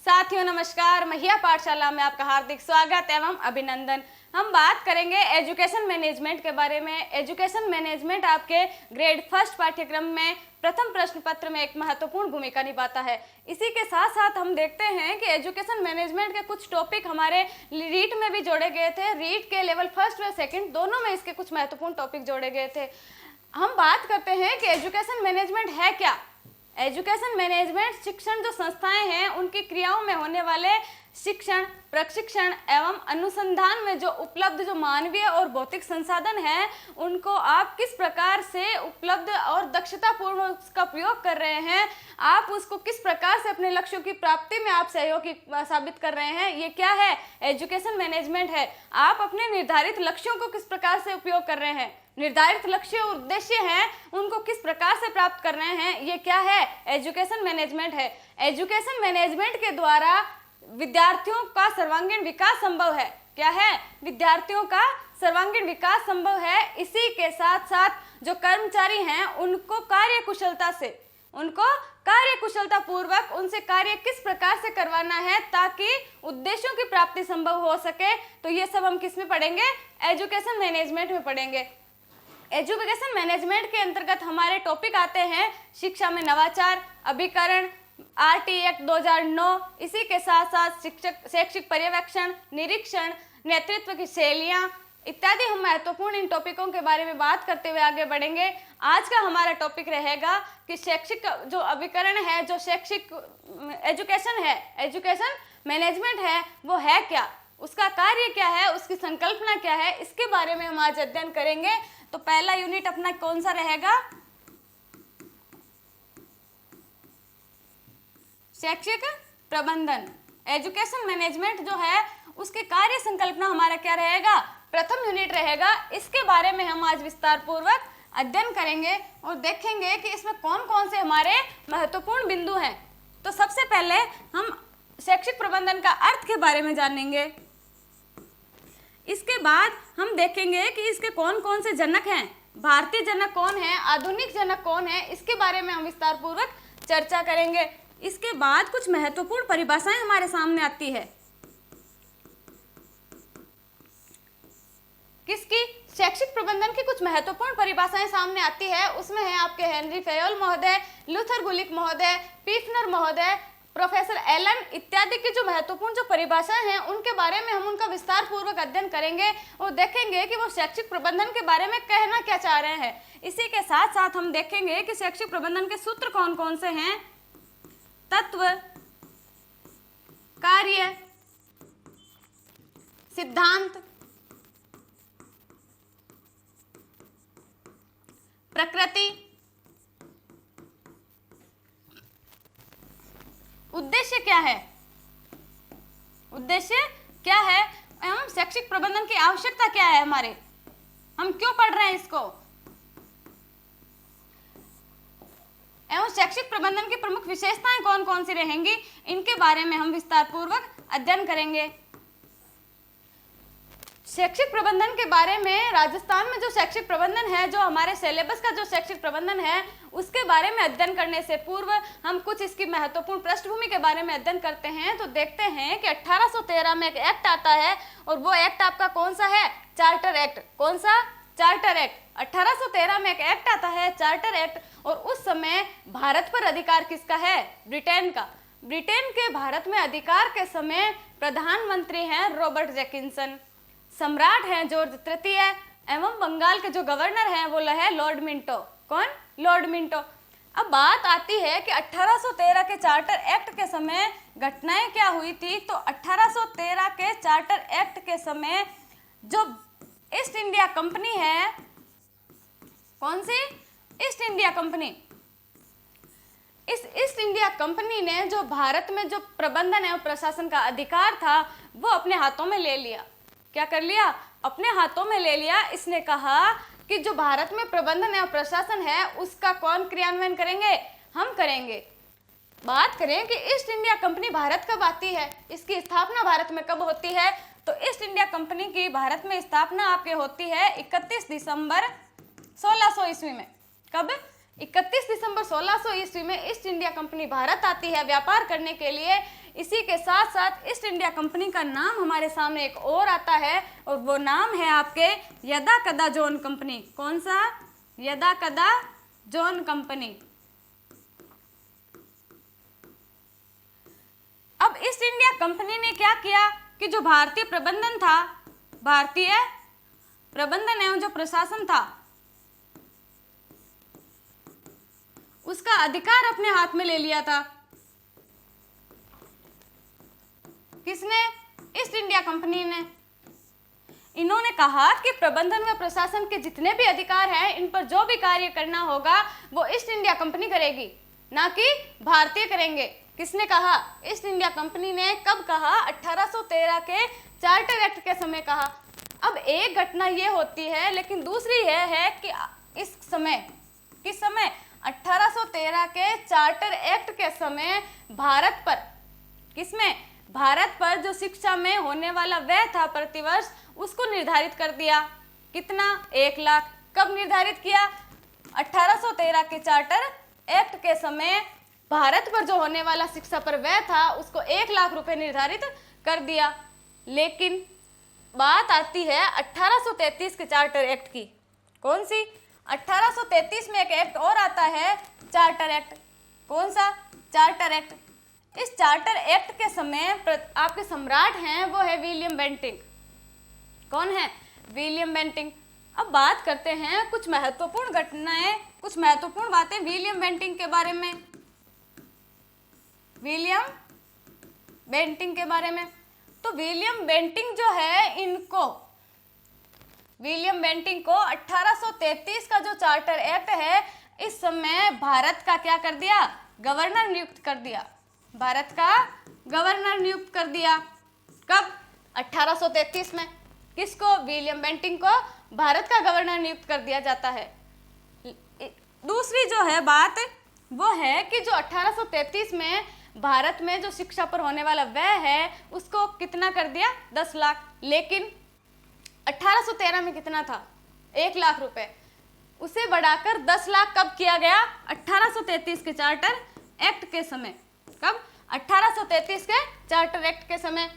साथियों नमस्कार, महिया पाठशाला में आपका हार्दिक स्वागत एवं अभिनंदन। हम बात करेंगे एजुकेशन मैनेजमेंट के बारे में। एजुकेशन मैनेजमेंट आपके ग्रेड फर्स्ट पाठ्यक्रम में प्रथम प्रश्न पत्र में एक महत्वपूर्ण भूमिका निभाता है। इसी के साथ साथ हम देखते हैं कि एजुकेशन मैनेजमेंट के कुछ टॉपिक हमारे रीट में भी जोड़े गए थे। रीट के लेवल फर्स्ट व सेकंड दोनों में इसके कुछ महत्वपूर्ण टॉपिक जोड़े गए थे। हम बात करते हैं कि एजुकेशन मैनेजमेंट है क्या। एजुकेशन मैनेजमेंट शिक्षण जो संस्थाएं हैं उनकी क्रियाओं में होने वाले शिक्षण, प्रशिक्षण एवं अनुसंधान में जो उपलब्ध जो मानवीय और भौतिक संसाधन हैं उनको आप किस प्रकार से उपलब्ध और दक्षतापूर्ण उसका प्रयोग कर रहे हैं, आप उसको किस प्रकार से अपने लक्ष्यों की प्राप्ति में आप सहयोगी साबित कर रहे हैं, ये क्या है? एजुकेशन मैनेजमेंट है। आप अपने निर्धारित लक्ष्यों को किस प्रकार से उपयोग कर रहे हैं, निर्धारित लक्ष्य और उद्देश्य हैं उनको किस प्रकार से प्राप्त कर रहे हैं, ये क्या है? एजुकेशन मैनेजमेंट है। एजुकेशन मैनेजमेंट के द्वारा विद्यार्थियों का सर्वांगीण विकास संभव है। क्या है? विद्यार्थियों का सर्वांगीण विकास संभव है। इसी के साथ साथ जो कर्मचारी हैं उनको कार्यकुशलता पूर्वक उनसे कार्य किस प्रकार से करवाना है ताकि उद्देश्यों की प्राप्ति संभव हो सके। तो ये सब हम किस में पढ़ेंगे? एजुकेशन मैनेजमेंट में पढ़ेंगे। एजुकेशन मैनेजमेंट के अंतर्गत हमारे टॉपिक आते हैं शिक्षा में नवाचार, अभिकरण, आरटी एक्ट 2009, इसी के साथ साथ शैक्षिक पर्यवेक्षण, निरीक्षण, नेतृत्व की शैलियाँ इत्यादि। हम महत्वपूर्ण इन टॉपिकों के बारे में बात करते हुए आगे बढ़ेंगे। आज का हमारा टॉपिक रहेगा कि शैक्षिक जो अभिकरण है, जो शैक्षिक एजुकेशन है, एजुकेशन मैनेजमेंट है, वो है क्या, उसका कार्य क्या है, उसकी संकल्पना क्या है, इसके बारे में हम आज अध्ययन करेंगे। तो पहला यूनिट अपना कौन सा रहेगा? शैक्षिक प्रबंधन। एजुकेशन मैनेजमेंट जो है उसके कार्य संकल्पना हमारा क्या रहेगा? प्रथम यूनिट रहेगा। इसके बारे में हम आज विस्तार पूर्वक अध्ययन करेंगे और देखेंगे कि इसमें कौन कौन से हमारे महत्वपूर्ण बिंदु हैं। तो सबसे पहले हम शैक्षिक प्रबंधन का अर्थ के बारे में जानेंगे। इसके बाद हम देखेंगे कि इसके कौन कौन से जनक हैं, भारतीय जनक कौन है, आधुनिक जनक कौन है, इसके बारे में हम विस्तार पूर्वक चर्चा करेंगे। इसके बाद कुछ महत्वपूर्ण परिभाषाएं हमारे सामने आती है। किसकी? शैक्षिक प्रबंधन की कुछ महत्वपूर्ण परिभाषाएं सामने आती है। उसमें है आपके हेनरी फेयोल महोदय, लूथर गुलिक महोदय, पीफनर महोदय, प्रोफेसर एलन इत्यादि की जो महत्वपूर्ण जो परिभाषाएं हैं उनके बारे में हम उनका विस्तार पूर्वक अध्ययन करेंगे और देखेंगे कि वो शैक्षिक प्रबंधन के बारे में कहना क्या चाह रहे हैं। इसी के साथ साथ हम देखेंगे कि शैक्षिक प्रबंधन के सूत्र कौन कौन से हैं, तत्व, कार्य, सिद्धांत, प्रकृति, उद्देश्य क्या है, उद्देश्य क्या है एवं शैक्षिक प्रबंधन की आवश्यकता क्या है, हमारे हम क्यों पढ़ रहे हैं इसको, एवं शैक्षिक प्रबंधन की प्रमुख विशेषताएं कौन कौन सी रहेंगी, इनके बारे में हम विस्तार पूर्वक अध्ययन करेंगे। शैक्षिक प्रबंधन के बारे में राजस्थान में जो शैक्षिक प्रबंधन है, जो हमारे सिलेबस का जो शैक्षिक प्रबंधन है, उसके बारे में अध्ययन करने से पूर्व हम कुछ इसकी महत्वपूर्ण पृष्ठभूमि के बारे में अध्ययन करते हैं। तो देखते हैं कि 1813 में एक एक्ट आता है और वो एक्ट आपका कौन सा है? Charter act. कौन सा? Charter act. 1813 में एक एक्ट आता है, चार्टर एक्ट, और उस समय भारत पर अधिकार किसका है? ब्रिटेन का। ब्रिटेन के भारत में अधिकार के समय प्रधानमंत्री हैं रॉबर्ट जैकिंसन, सम्राट हैं जॉर्ज तृतीय, एवं बंगाल के जो गवर्नर हैं वो है लॉर्ड मिंटो। कौन? Lord Minto. अब बात आती है कि 1813 के चार्टर एक्ट के समय घटनाएं क्या हुई थी। तो 1813 के चार्टर एक्ट के समय जो ईस्ट इंडिया कंपनी है, कौन सी? East India company. इस ईस्ट इंडिया कंपनी ने जो भारत में जो प्रबंधन एवं प्रशासन का अधिकार था वो अपने हाथों में ले लिया। क्या कर लिया? अपने हाथों में ले लिया। इसने कहा कि जो भारत में प्रबंधन एवं प्रशासन है उसका कौन क्रियान्वयन करेंगे? हम करेंगे। बात करें कि ईस्ट इंडिया कंपनी भारत कब आती है, इसकी स्थापना भारत में कब होती है, तो ईस्ट इंडिया कंपनी की भारत में स्थापना आपके होती है 31 दिसंबर 1600 ईस्वी में। कब? 31 दिसंबर 1600 ईस्वी में ईस्ट इंडिया कंपनी भारत आती है व्यापार करने के लिए। इसी के साथ साथ ईस्ट इंडिया कंपनी का नाम हमारे सामने एक और आता है और वो नाम है आपके यदाकदा जोन कंपनी। कौन सा? यदाकदा जोन कंपनी। अब ईस्ट इंडिया कंपनी ने क्या किया कि जो भारतीय प्रबंधन था, भारतीय प्रबंधन एवं जो प्रशासन था, उसका अधिकार अपने हाथ में ले लिया था। किसने? ईस्ट इंडिया कंपनी ने। इन्होंने कहा कि प्रबंधन व प्रशासन के जितने भी अधिकार हैं, इन पर जो भी कार्य करना होगा वो ईस्ट इंडिया कंपनी करेगी, ना कि भारतीय करेंगे। किसने कहा? ईस्ट इंडिया कंपनी ने। कब कहा? 1813 के चार्टर एक्ट के समय कहा। अब एक घटना ये होती है, लेकिन दूसरी यह है कि इस समय, किस समय? 1813 के चार्टर एक्ट के समय भारत पर, किसमें? भारत पर जो शिक्षा में होने वाला व्यय था प्रतिवर्ष, उसको निर्धारित कर दिया। कितना? 1 लाख। कब निर्धारित किया? 1813 के चार्टर एक्ट के समय भारत पर जो होने वाला शिक्षा पर व्यय था उसको 1 लाख रुपए निर्धारित कर दिया। लेकिन बात आती है 1833 के चार्टर एक्ट की। कौन सी? 1833 में एक एक्ट और आता है, चार्टर एक्ट। कौन सा? Charter act. इस चार्टर एक्ट के समय आपके सम्राट हैं वो है विलियम बेंटिंक। कौन है? William Bentinck. अब बात करते हैं कुछ महत्वपूर्ण घटनाएं, कुछ महत्वपूर्ण बातें विलियम बेंटिंक के बारे में। विलियम बेंटिंक के बारे में, तो विलियम बेंटिंक जो है, इनको, विलियम बेंटिंक को 1833 का जो चार्टर एक्ट है, इस समय भारत का क्या कर दिया? गवर्नर नियुक्त कर दिया। भारत का गवर्नर नियुक्त कर दिया। कब? 1833 में। किसको? विलियम बेंटिंक को भारत का गवर्नर नियुक्त कर दिया जाता है। दूसरी जो है बात वो है कि जो 1833 में भारत में जो शिक्षा पर होने वाला व्यय है उसको कितना कर दिया? 10 लाख। लेकिन 1813 में कितना था? 1 लाख रुपए। उसे बढ़ाकर 10 लाख कब किया गया? 1833 के चार्टर एक्ट के समय। कब? 1833 के चार्टर एक्ट के समय।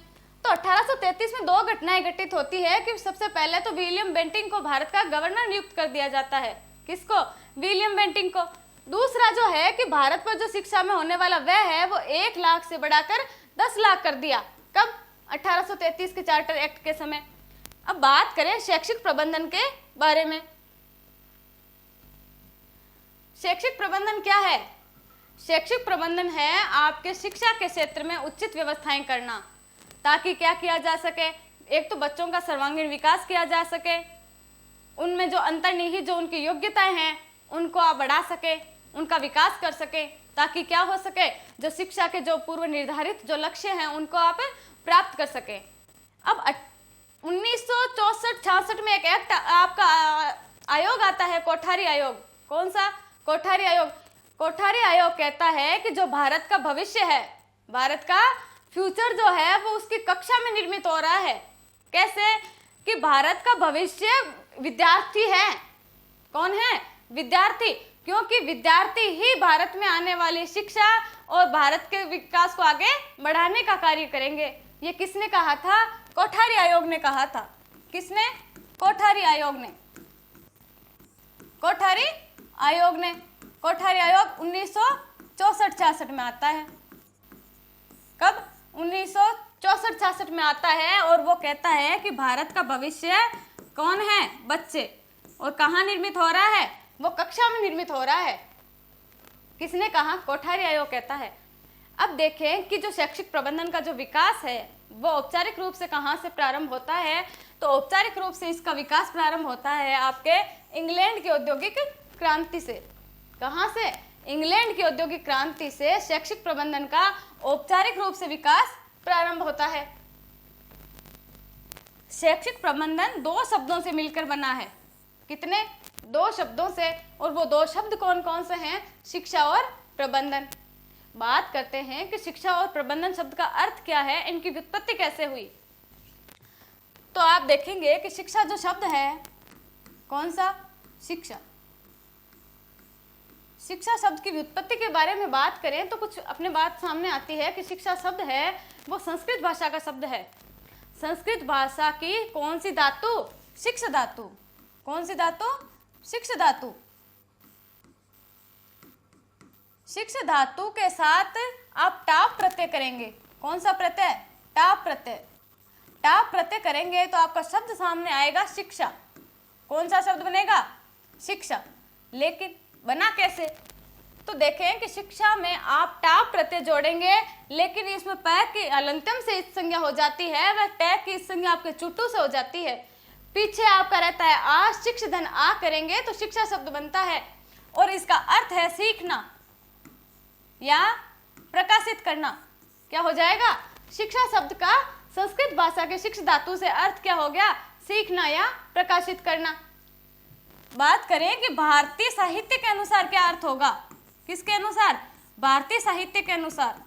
तो 1833 में 2 घटनाएं घटित होती है कि सबसे पहले तो विलियम बेंटिंक को भारत का गवर्नर नियुक्त कर दिया जाता है। किसको? विलियम बेंटिंक को। दूसरा जो है कि भारत पर जो शिक्षा में होने वाला व्यय है वो 1 लाख से बढ़ाकर 10 लाख कर दिया। कब? 1833 के चार्टर एक्ट के समय। अब बात करें शैक्षिक प्रबंधन के बारे में। शैक्षिक प्रबंधन क्या है? शैक्षिक प्रबंधन है आपके शिक्षा के क्षेत्र में उचित व्यवस्थाएं करना, ताकि क्या किया जा सके? एक तो बच्चों का सर्वांगीण विकास किया जा सके, उनमें जो अंतर्निहित जो उनकी योग्यताएं हैं उनको आप बढ़ा सके, उनका विकास कर सके, ताकि क्या हो सके? जो शिक्षा के जो पूर्व निर्धारित जो लक्ष्य हैं उनको आप प्राप्त कर सके। अब 1964-66 में एक एक्ट आपका आयोग आता है, कोठारी आयोग। कौन सा? कोठारी आयोग। कोठारी आयोग कहता है कि जो भारत का भविष्य है, भारत का फ्यूचर जो है वो उसकी कक्षा में निर्मित हो रहा है। कैसे? कि भारत का भविष्य विद्यार्थी है। कौन है? विद्यार्थी। क्योंकि विद्यार्थी ही भारत में आने वाली शिक्षा और भारत के विकास को आगे बढ़ाने का कार्य करेंगे। ये किसने कहा था? कोठारी आयोग ने कहा था। किसने? कोठारी आयोग ने। कोठारी आयोग ने। कोठारी आयोग 1964-66 में आता है। कब? 1964-66 में आता है और वो कहता है कि भारत का भविष्य कौन है? बच्चे। और कहाँ निर्मित हो रहा है? वो कक्षा में निर्मित हो रहा है। किसने कहा? कोठारी आयोग कहता है। अब देखें कि जो शैक्षिक प्रबंधन का जो विकास है वो औपचारिक रूप से कहाँ से प्रारंभ होता है? तो औपचारिक रूप से इसका विकास प्रारंभ होता है आपके इंग्लैंड की औद्योगिक क्रांति से। कहाँ से? इंग्लैंड की औद्योगिक क्रांति से शैक्षिक प्रबंधन का औपचारिक रूप से विकास प्रारंभ होता है। शैक्षिक प्रबंधन 2 शब्दों से मिलकर बना है। कितने? 2 शब्दों से। और वो 2 शब्द कौन कौन से हैं? शिक्षा और प्रबंधन। बात करते हैं कि शिक्षा और प्रबंधन शब्द का अर्थ क्या है, इनकी व्युत्पत्ति कैसे हुई। तो आप देखेंगे कि शिक्षा जो शब्द है, कौन सा? शिक्षा। शिक्षा शब्द की व्युत्पत्ति के बारे में बात करें तो कुछ अपने बात सामने आती है कि शिक्षा शब्द है वो संस्कृत भाषा का शब्द है। संस्कृत भाषा की कौन सी धातु? शिक्ष धातु। कौन सी धातु? शिक्ष धातु। शिक्ष धातु के साथ आप टाप प्रत्यय करेंगे। कौन सा प्रत्यय? टाप प्रत्यय। टाप प्रत्यय करेंगे तो आपका शब्द सामने आएगा शिक्षा। कौन सा शब्द बनेगा? शिक्षा। लेकिन बना कैसे? तो देखें कि शिक्षा में आप टाप प्रत्यय जोड़ेंगे, लेकिन इसमें पै की अलंत्यम से इस संज्ञा हो जाती है, वह टै की इस संज्ञा आपके चुट्टू से हो जाती है। पीछे आपका रहता है आ, शिक्ष धन आ करेंगे तो शिक्षा शब्द बनता है और इसका अर्थ है सीखना या प्रकाशित करना। क्या हो जाएगा? शिक्षा शब्द का संस्कृत भाषा के शिक्ष धातु से अर्थ क्या हो गया? सीखना या प्रकाशित करना। बात करें कि भारतीय साहित्य के अनुसार क्या अर्थ होगा? किसके अनुसार? भारतीय साहित्य के अनुसार।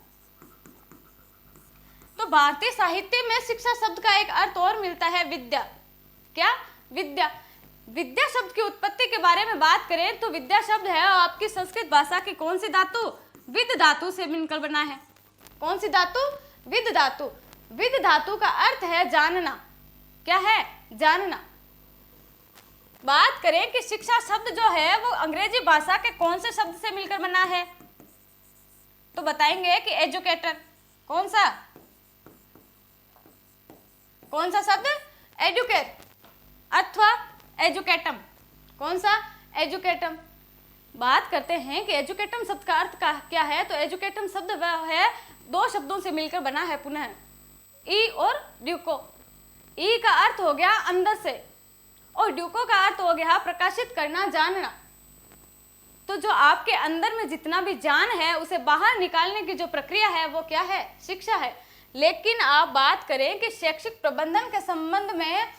तो भारतीय साहित्य में शिक्षा शब्द का एक अर्थ और मिलता है, विद्या। क्या? विद्या। विद्या शब्द की उत्पत्ति के बारे में बात करें तो विद्या शब्द है आपकी संस्कृत भाषा की कौन सी धातु? विद धातु से मिलकर बना है। कौन सी धातु? विद धातु। विद धातु का अर्थ है जानना। क्या है? जानना। बात करें कि शिक्षा शब्द जो है वो अंग्रेजी भाषा के कौन से शब्द से मिलकर बना है, तो बताएंगे कि एजुकेटर। कौन सा? कौन सा शब्द? एजुकेट अथवा एजुकेटम। कौन सा? एजुकेटम। बात करते हैं कि एजुकेटम शब्द का अर्थ क्या है, तो एजुकेटम शब्द वह है दो शब्दों से मिलकर बना है पुनः, ई और ड्यूको। ई का अर्थ हो गया अंदर से और ड्यूको का अर्थ हो गया प्रकाशित करना, जानना। तो जो आपके अंदर में जितना भी ज्ञान है उसे बाहर निकालने की जो प्रक्रिया है वो क्या है? शिक्षा है। लेकिन आप बात करें कि शैक्षिक प्रबंधन के संबंध में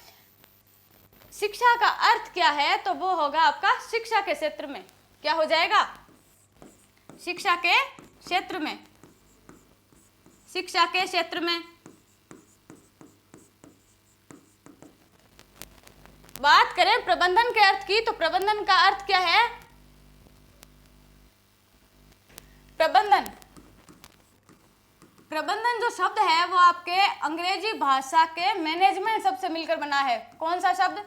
शिक्षा का अर्थ क्या है, तो वो होगा आपका शिक्षा के क्षेत्र में। क्या हो जाएगा? शिक्षा के क्षेत्र में। शिक्षा के क्षेत्र में। बात करें प्रबंधन के अर्थ की, तो प्रबंधन का अर्थ क्या है? प्रबंधन। प्रबंधन जो शब्द है वो आपके अंग्रेजी भाषा के मैनेजमेंट शब्द से मिलकर बना है। कौन सा शब्द?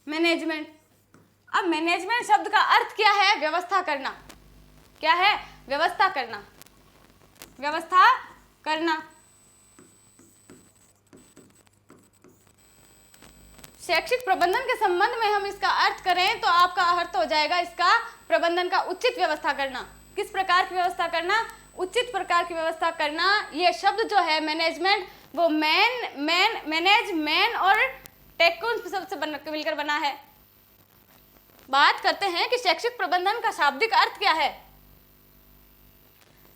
मैनेजमेंट। अब मैनेजमेंट शब्द का अर्थ क्या है? व्यवस्था करना। क्या है? व्यवस्था करना। व्यवस्था करना। शैक्षिक प्रबंधन के संबंध में हम इसका अर्थ करें तो आपका अर्थ हो जाएगा इसका प्रबंधन का उचित व्यवस्था करना। किस प्रकार की व्यवस्था करना? उचित प्रकार की व्यवस्था करना। ये शब्द जो है मैनेजमेंट वो मैनेज मैन और टेक्न शब्द से मिलकर बना है। बात करते हैं कि शैक्षिक प्रबंधन का शाब्दिक अर्थ क्या है,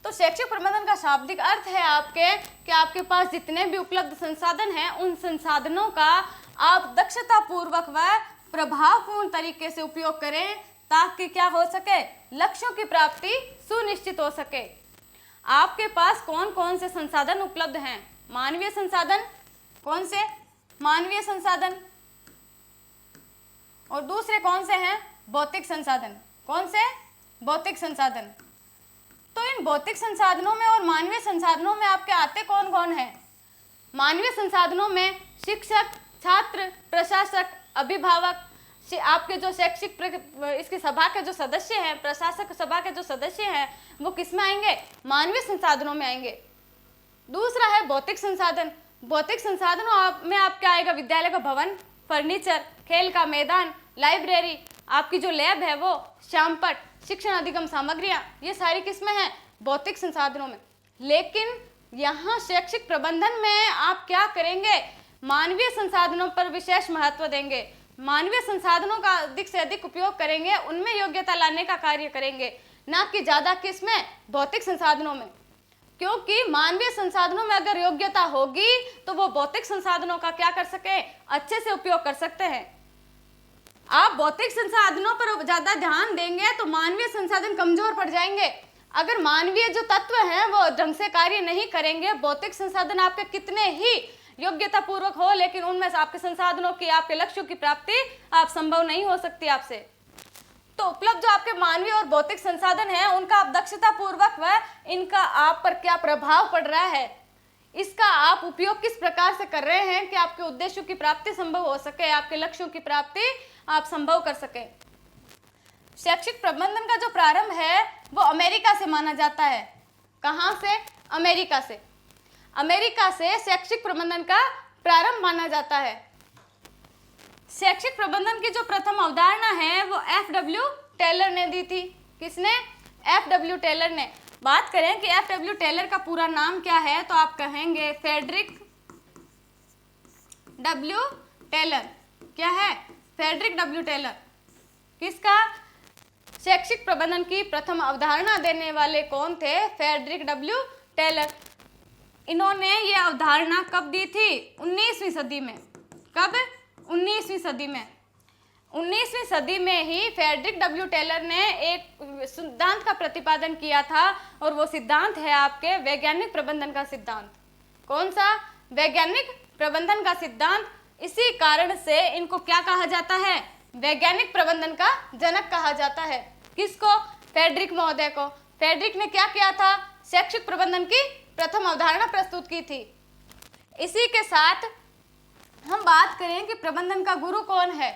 तो शैक्षिक प्रबंधन का शाब्दिक अर्थ है आपके कि आपके पास जितने भी उपलब्ध संसाधन हैं उन संसाधनों का आप दक्षता पूर्वक व प्रभावपूर्ण तरीके से उपयोग करें ताकि क्या हो सके? लक्ष्यों की प्राप्ति सुनिश्चित हो सके। आपके पास कौन कौन से संसाधन उपलब्ध हैं? मानवीय संसाधन। कौन से? मानवीय संसाधन। और दूसरे कौन से हैं? भौतिक संसाधन। कौन से? भौतिक संसाधन। तो इन भौतिक संसाधनों में और मानवीय संसाधनों में आपके आते कौन कौन है? मानवीय संसाधनों में शिक्षक, छात्र, प्रशासक, अभिभावक, आपके जो शैक्षिक इसकी सभा के जो सदस्य हैं, प्रशासक सभा के जो सदस्य हैं, वो किस में आएंगे? मानवीय संसाधनों में आएंगे। दूसरा है भौतिक संसाधन। भौतिक संसाधनों में आपके आएगा विद्यालय का भवन, फर्नीचर, खेल का मैदान, लाइब्रेरी, आपकी जो लैब है वो, श्यामपट, शिक्षण अधिगम सामग्रियां, ये सारी किसमें हैं? भौतिक संसाधनों में। लेकिन यहाँ शैक्षिक प्रबंधन में आप क्या करेंगे? मानवीय संसाधनों पर विशेष महत्व देंगे। मानवीय संसाधनों का अधिक से अधिक उपयोग करेंगे, उनमें योग्यता लाने का कार्य करेंगे, ना कि ज्यादा किसमें? भौतिक संसाधनों में। क्योंकि मानवीय संसाधनों में अगर योग्यता होगी तो वो भौतिक संसाधनों का क्या कर सके? अच्छे से उपयोग कर सकते हैं। आप भौतिक संसाधनों पर ज्यादा ध्यान देंगे तो मानवीय संसाधन कमजोर पड़ जाएंगे। अगर मानवीय जो तत्व हैं वो ढंग से कार्य नहीं करेंगे, भौतिक संसाधन आपके कितने ही योग्यता पूर्वक हो लेकिन उनमें से आपके संसाधनों की, आपके लक्ष्यों की प्राप्ति आप संभव नहीं हो सकती आपसे। तो उपलब्ध जो आपके मानवीय और भौतिक संसाधन है उनका आप दक्षता पूर्वक व इनका आप पर क्या प्रभाव पड़ रहा है, इसका आप उपयोग किस प्रकार से कर रहे हैं कि आपके उद्देश्यों की प्राप्ति संभव हो सके, आपके लक्ष्यों की प्राप्ति आप संभव कर सके। शैक्षिक प्रबंधन का जो प्रारंभ है वो अमेरिका से माना जाता है। कहाँ से? अमेरिका से। अमेरिका से शैक्षिक प्रबंधन का प्रारंभ माना जाता है। शैक्षिक प्रबंधन की जो प्रथम अवधारणा है वो एफ.डब्ल्यू. टेलर ने दी थी। किसने? एफ.डब्ल्यू. टेलर ने। बात करें कि एफ.डब्ल्यू. टेलर का पूरा नाम क्या है तो आप कहेंगे फ्रेडरिक डब्ल्यू. टेलर। क्या है? Frederick W. टेलर। किसका? शैक्षिक प्रबंधन की प्रथम अवधारणा देने वाले कौन थे? Frederick W. टेलर। इन्होंने ये अवधारणा कब दी थी? 19वीं सदी में। कब? 19वीं सदी में। 19वीं सदी में ही फ्रेडरिक डब्ल्यू. टेलर ने एक सिद्धांत का प्रतिपादन किया था और वो सिद्धांत है आपके वैज्ञानिक प्रबंधन का सिद्धांत। कौन सा? वैज्ञानिक प्रबंधन का सिद्धांत। इसी कारण से इनको क्या कहा जाता है? वैज्ञानिक प्रबंधन का जनक कहा जाता है। किसको? फ्रेडरिक महोदय को। फ्रेडरिक ने क्या किया था? शैक्षिक प्रबंधन की प्रथम अवधारणा प्रस्तुत की थी। इसी के साथ हम बात करें कि प्रबंधन का गुरु कौन है?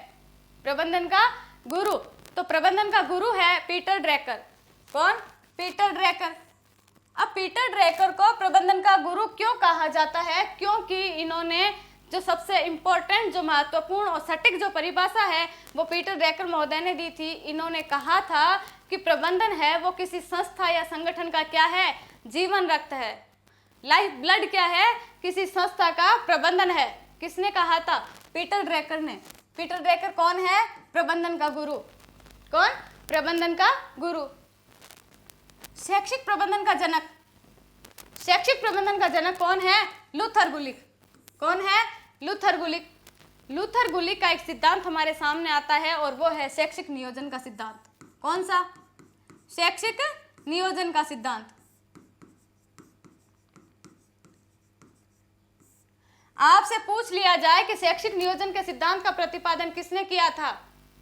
प्रबंधन का गुरु, तो प्रबंधन का गुरु है पीटर ड्रैकर। कौन? पीटर ड्रैकर। अब पीटर ड्रैकर को प्रबंधन का गुरु क्यों कहा जाता है? क्योंकि इन्होंने जो सबसे इम्पोर्टेंट, जो महत्वपूर्ण और सटीक जो परिभाषा है वो पीटर ड्रैकर महोदय ने दी थी। इन्होंने कहा था कि प्रबंधन है वो किसी संस्था या संगठन का क्या है? जीवन रक्त है। लाइफ ब्लड क्या है? किसी संस्था का प्रबंधन है। किसने कहा था? पीटर ड्रैकर ने। पीटर ड्रैकर कौन है? प्रबंधन का गुरु। कौन? प्रबंधन का गुरु। शैक्षिक प्रबंधन का जनक। शैक्षिक प्रबंधन का जनक कौन है? लूथर गुलिक। कौन है? लूथर गुलिक। लूथर गुलिक का एक सिद्धांत हमारे सामने आता है और वो है शैक्षिक नियोजन का सिद्धांत। कौन सा? शैक्षिक नियोजन का सिद्धांत। आपसे पूछ लिया जाए कि शैक्षिक नियोजन के सिद्धांत का प्रतिपादन किसने किया था,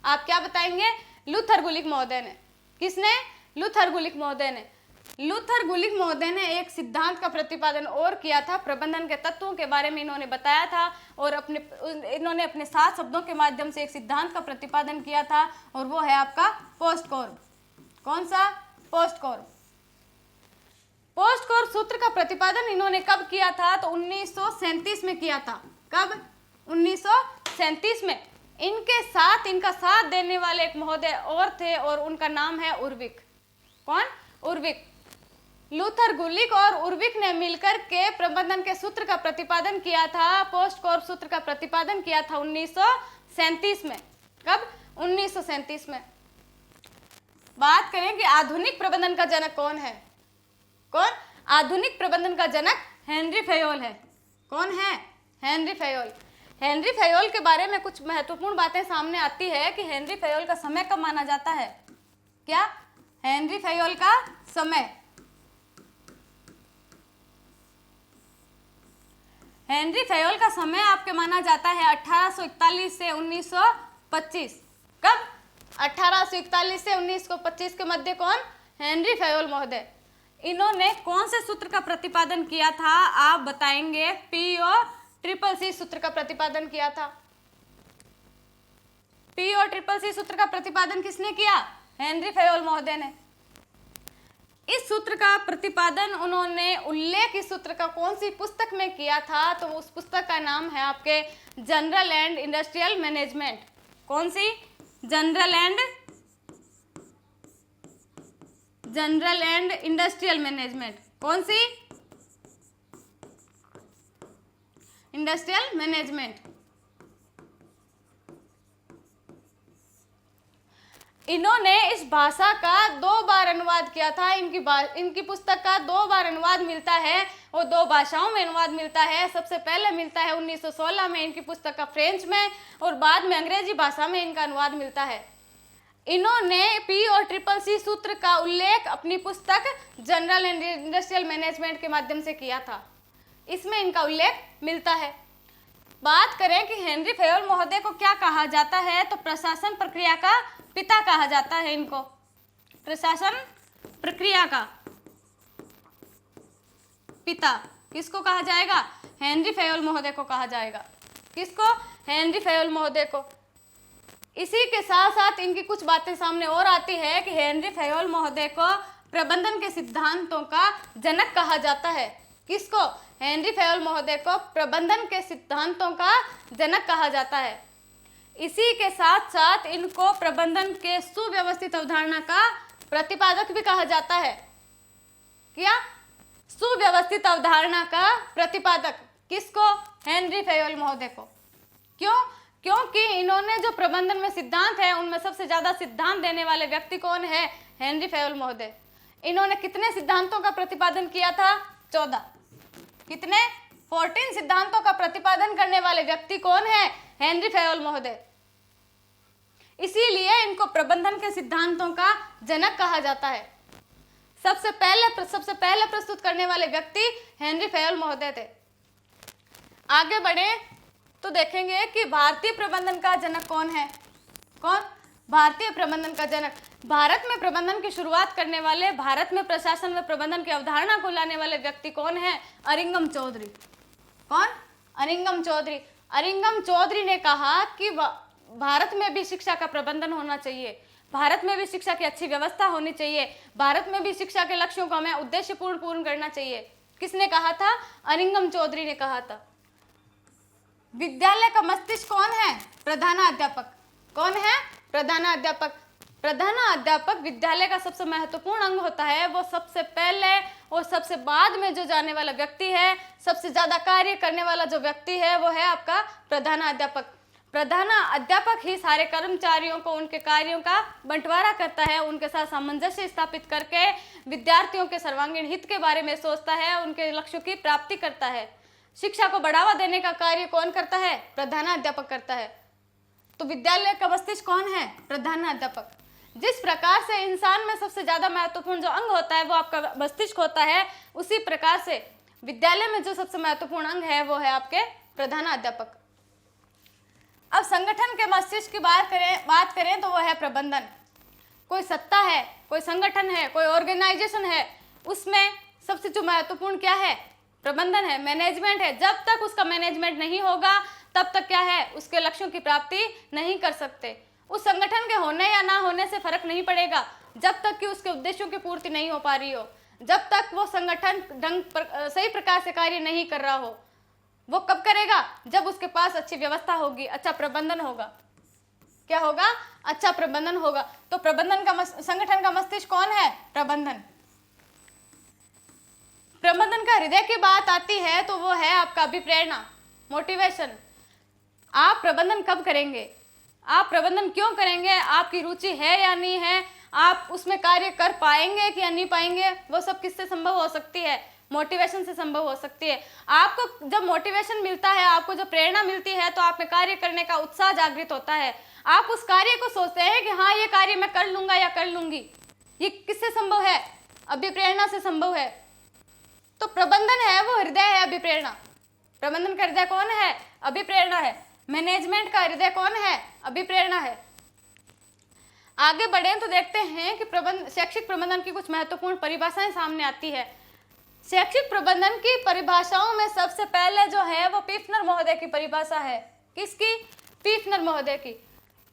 आप क्या बताएंगे? लूथर गुलिक महोदय ने। किसने? लूथर गुलिक महोदय ने। लूथर गुलिक महोदय ने एक सिद्धांत का प्रतिपादन और किया था। प्रबंधन के तत्वों के बारे में इन्होंने बताया था और इन्होंने अपने 7 शब्दों के माध्यम से एक सिद्धांत का प्रतिपादन किया था और वो है आपका पोस्टकॉर्ब। कौन सा? पोस्टकॉर्ब। पोस्टकॉर्ब सूत्र का प्रतिपादन इन्होंने कब किया था? तो 1937 में किया था। कब? 1937 में। इनके साथ इनका साथ देने वाले एक महोदय और थे और उनका नाम है उर्विक। कौन? उर्विक। लूथर गुलिक और उर्विक ने मिलकर के प्रबंधन के सूत्र का प्रतिपादन किया था। पोस्टकॉर्ब सूत्र का प्रतिपादन किया था 1937 में। कब? 1937 में। बात करें कि आधुनिक प्रबंधन का जनक कौन है? कौन? आधुनिक प्रबंधन का जनक हेनरी फयोल है। कौन है? Henry Fayol. हेनरी फयोल के बारे में कुछ महत्वपूर्ण बातें सामने आती है कि हेनरी फयोल का समय कब माना जाता है? क्या? हेनरी फयोल का समय। हेनरी फयोल का समय आपके माना जाता है 1841 से 1925। कब? 1841 से 1925 के मध्य। कौन? हेनरी फयोल महोदय। इन्होंने कौन से सूत्र का प्रतिपादन किया था? आप बताएंगे। PO-CCC सूत्र का प्रतिपादन किया था। PO-CCC सूत्र का प्रतिपादन किसने किया? हेनरी फयोल महोदय ने। इस सूत्र का प्रतिपादन उन्होंने उल्लेख इस सूत्र का कौन सी पुस्तक में किया था? तो उस पुस्तक का नाम है आपके जनरल एंड इंडस्ट्रियल मैनेजमेंट। कौन सी? General and industrial management. कौन सी? Industrial management. इन्होंने इस भाषा का 2 बार अनुवाद किया था। इनकी पुस्तक का 2 बार अनुवाद मिलता है और 2 भाषाओं में अनुवाद मिलता है। सबसे पहले मिलता है 1916 में इनकी पुस्तक का फ्रेंच में और बाद में अंग्रेजी भाषा में इनका अनुवाद मिलता है। इन्होंने PO-CCC सूत्र का उल्लेख अपनी पुस्तक जनरल एंड इंडस्ट्रियल मैनेजमेंट के माध्यम से किया था। इसमें इनका उल्लेख मिलता है। बात करें कि हेनरी फेयोल महोदय को क्या कहा जाता है, तो प्रशासन प्रक्रिया का पिता कहा जाता है इनको। प्रशासन प्रक्रिया का पिता किसको कहा जाएगा? हेनरी फेयोल महोदय को कहा जाएगा। किसको? हेनरी फेयोल महोदय को। इसी के साथ साथ इनकी कुछ बातें सामने और आती है कि हेनरी फेयोल महोदय को प्रबंधन के सिद्धांतों का जनक कहा जाता है। किसको? हेनरी फेयोल महोदय को प्रबंधन के सिद्धांतों का जनक कहा जाता है। इसी के साथ साथ इनको प्रबंधन के सुव्यवस्थित अवधारणा का प्रतिपादक भी कहा जाता है। क्या? सुव्यवस्थित अवधारणा का प्रतिपादक। किसको? हेनरी फेयोल महोदय को। क्यों? क्योंकि इन्होंने जो प्रबंधन में सिद्धांत है उनमें सबसे ज्यादा सिद्धांत देने वाले व्यक्ति कौन है? हेनरी फेयोल महोदय। इन्होंने कितने सिद्धांतों का प्रतिपादन किया था? 14। कितने? 14 सिद्धांतों का प्रतिपादन करने वाले व्यक्ति कौन है? हेनरी फेयोल महोदय। इसीलिए इनको प्रबंधन के सिद्धांतों का जनक कहा जाता है। सबसे पहले प्रस्तुत करने वाले व्यक्ति हेनरी फेयोल महोदय थे। आगे बढ़े तो देखेंगे कि भारतीय प्रबंधन का जनक कौन है? कौन? भारतीय प्रबंधन का जनक। भारत में प्रबंधन की शुरुआत करने वाले, भारत में प्रशासन व प्रबंधन की अवधारणा को लाने वाले व्यक्ति कौन है? अरिंगम चौधरी। कौन? अरिंगम चौधरी। अरिंगम चौधरी ने कहा कि भारत में भी शिक्षा का प्रबंधन होना चाहिए, भारत में भी शिक्षा की अच्छी व्यवस्था होनी चाहिए, भारत में भी शिक्षा के लक्ष्यों को हमें उद्देश्यपूर्ण पूर्ण करना चाहिए। किसने कहा था? अरिंगम चौधरी ने कहा था। विद्यालय का मस्तिष्क कौन है? प्रधानाध्यापक। कौन है? प्रधानाध्यापक। प्रधानाध्यापक विद्यालय का सबसे महत्वपूर्ण अंग होता है। वो सबसे पहले और सबसे बाद में जो जाने वाला व्यक्ति है, सबसे ज्यादा कार्य करने वाला जो व्यक्ति है वो है आपका प्रधानाध्यापक। प्रधानाध्यापक ही सारे कर्मचारियों को उनके कार्यों का बंटवारा करता है, उनके साथ सामंजस्य स्थापित करके विद्यार्थियों के सर्वांगीण हित के बारे में सोचता है, उनके लक्ष्यों की प्राप्ति करता है। शिक्षा को बढ़ावा देने का कार्य कौन करता है? प्रधानाध्यापक करता है। तो विद्यालय का मस्तिष्क कौन है? प्रधानाध्यापक। जिस प्रकार से इंसान में सबसे ज्यादा महत्वपूर्ण जो अंग होता है वो आपका मस्तिष्क होता है, उसी प्रकार से विद्यालय में जो सबसे महत्वपूर्ण अंग है वो है आपके प्रधानाध्यापक। अब संगठन के मस्तिष्क की बात करें तो वो है प्रबंधन। कोई सत्ता है, कोई संगठन है, कोई ऑर्गेनाइजेशन है, उसमें सबसे जो महत्वपूर्ण क्या है? प्रबंधन है, मैनेजमेंट है। जब तक उसका मैनेजमेंट नहीं होगा तब तक क्या है? उसके लक्ष्यों की प्राप्ति नहीं कर सकते। उस संगठन के होने या ना होने से फर्क नहीं पड़ेगा जब तक कि उसके उद्देश्यों की पूर्ति नहीं हो पा रही हो, जब तक वो संगठन सही प्रकार से कार्य नहीं कर रहा हो। वो कब करेगा? जब उसके पास अच्छी व्यवस्था होगी, अच्छा प्रबंधन होगा। क्या होगा? अच्छा प्रबंधन होगा। तो प्रबंधन का संगठन का मस्तिष्क कौन है? प्रबंधन। प्रबंधन का हृदय की बात आती है तो वो है आपका अभिप्रेरणा, मोटिवेशन। आप प्रबंधन कब करेंगे? आप प्रबंधन क्यों करेंगे? आपकी रुचि है या नहीं है? आप उसमें कार्य कर पाएंगे कि या नहीं पाएंगे? वो सब किससे संभव हो सकती है? मोटिवेशन से संभव हो सकती है। आपको जब मोटिवेशन मिलता है, आपको जब प्रेरणा मिलती है, तो आप में कार्य करने का उत्साह जागृत होता है। आप उस कार्य को सोचते हैं कि हाँ ये कार्य मैं कर लूंगा या कर लूंगी। ये किससे संभव है? अभिप्रेरणा से संभव है। तो प्रबंधन है वो हृदय है अभिप्रेरणा। प्रबंधन का हृदय कौन है? अभिप्रेरणा है। मैनेजमेंट का हृदय कौन है? अभिप्रेरणा है। आगे बढ़े तो देखते हैं कि शैक्षिक प्रबंधन की कुछ महत्वपूर्ण परिभाषाएं सामने आती है। शैक्षिक प्रबंधन की परिभाषाओं में सबसे पहले जो है वो पीफनर महोदय की परिभाषा है। किसकी? पीफनर महोदय की।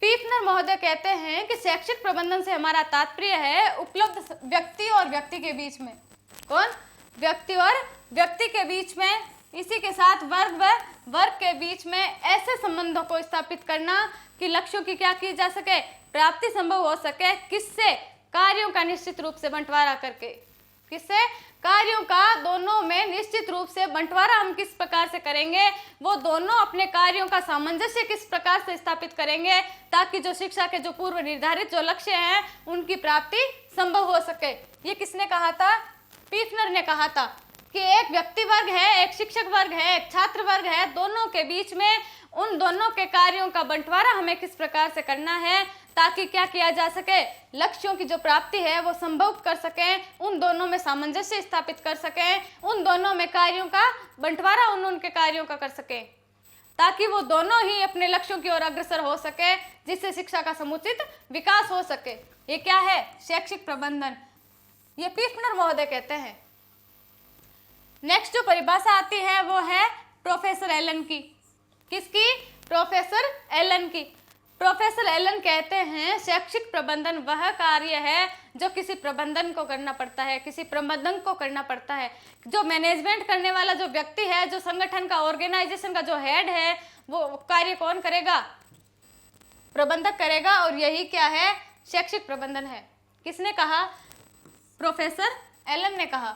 पीफनर महोदय कहते हैं कि शैक्षिक प्रबंधन से हमारा तात्पर्य है उपलब्ध व्यक्ति और व्यक्ति के बीच में। कौन? व्यक्ति और व्यक्ति के बीच में, इसी के साथ वर्ग व वर्ग के बीच में ऐसे संबंधों को स्थापित करना कि लक्ष्यों की क्या की जा सके? प्राप्ति संभव हो सके। किससे? कार्यों का निश्चित रूप से बंटवारा करके। किससे? कार्यों का दोनों में निश्चित रूप से बंटवारा हम किस प्रकार से करेंगे? वो दोनों अपने कार्यों का सामंजस्य किस प्रकार से स्थापित करेंगे ताकि जो शिक्षा के जो पूर्व निर्धारित जो लक्ष्य हैं उनकी प्राप्ति संभव हो सके। ये किसने कहा था? पीफनर ने कहा था कि एक व्यक्ति वर्ग है, एक शिक्षक वर्ग है, एक छात्र वर्ग है, दोनों के बीच में उन दोनों के कार्यों का बंटवारा हमें किस प्रकार से करना है ताकि क्या किया जा सके? लक्ष्यों की जो प्राप्ति है वो संभव कर सकें, उन दोनों में सामंजस्य स्थापित कर सकें, उन दोनों में कार्यों का बंटवारा उनके कार्यों का कर सकें। ताकि वो दोनों ही अपने लक्ष्यों की ओर अग्रसर हो सके, जिससे शिक्षा का समुचित विकास हो सके। ये क्या है? शैक्षिक प्रबंधन। ये पीफनर महोदय कहते हैं। नेक्स्ट जो परिभाषा आती है वो है प्रोफेसर एलन की। किसकी? प्रोफेसर एलन की। प्रोफेसर एलन कहते हैं शैक्षिक प्रबंधन वह कार्य है जो किसी प्रबंधन को करना पड़ता है, किसी प्रबंधन को करना पड़ता है। जो मैनेजमेंट करने वाला जो व्यक्ति है, जो संगठन का, ऑर्गेनाइजेशन का जो हेड है, वो कार्य कौन करेगा? प्रबंधक करेगा। और यही क्या है? शैक्षिक प्रबंधन है। किसने कहा? प्रोफेसर एलन ने कहा।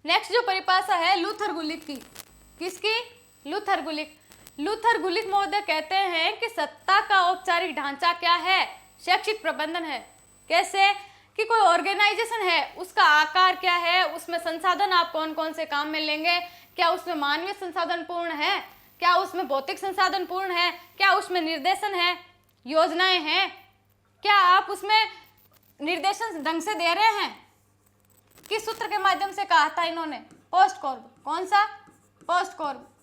नेक्स्ट जो परिभाषा है लूथर गुलिक की। किसकी? लूथर गुलिक। लूथर गुलिक महोदय कहते हैं कि सत्ता का औपचारिक ढांचा क्या है? शैक्षिक प्रबंधन है। कैसे? कि कोई ऑर्गेनाइजेशन है, उसका आकार क्या है, उसमें संसाधन आप कौन कौन से काम में लेंगे, क्या उसमें मानवीय संसाधन पूर्ण है, क्या उसमें भौतिक संसाधन पूर्ण है, क्या उसमें निर्देशन है, योजनाएं हैं, क्या आप उसमें निर्देशन ढंग से दे रहे हैं? किस सूत्र के माध्यम से कहा था इन्होंने? पोस्ट कॉर्ब। कौन सा? पोस्ट कॉर्ब।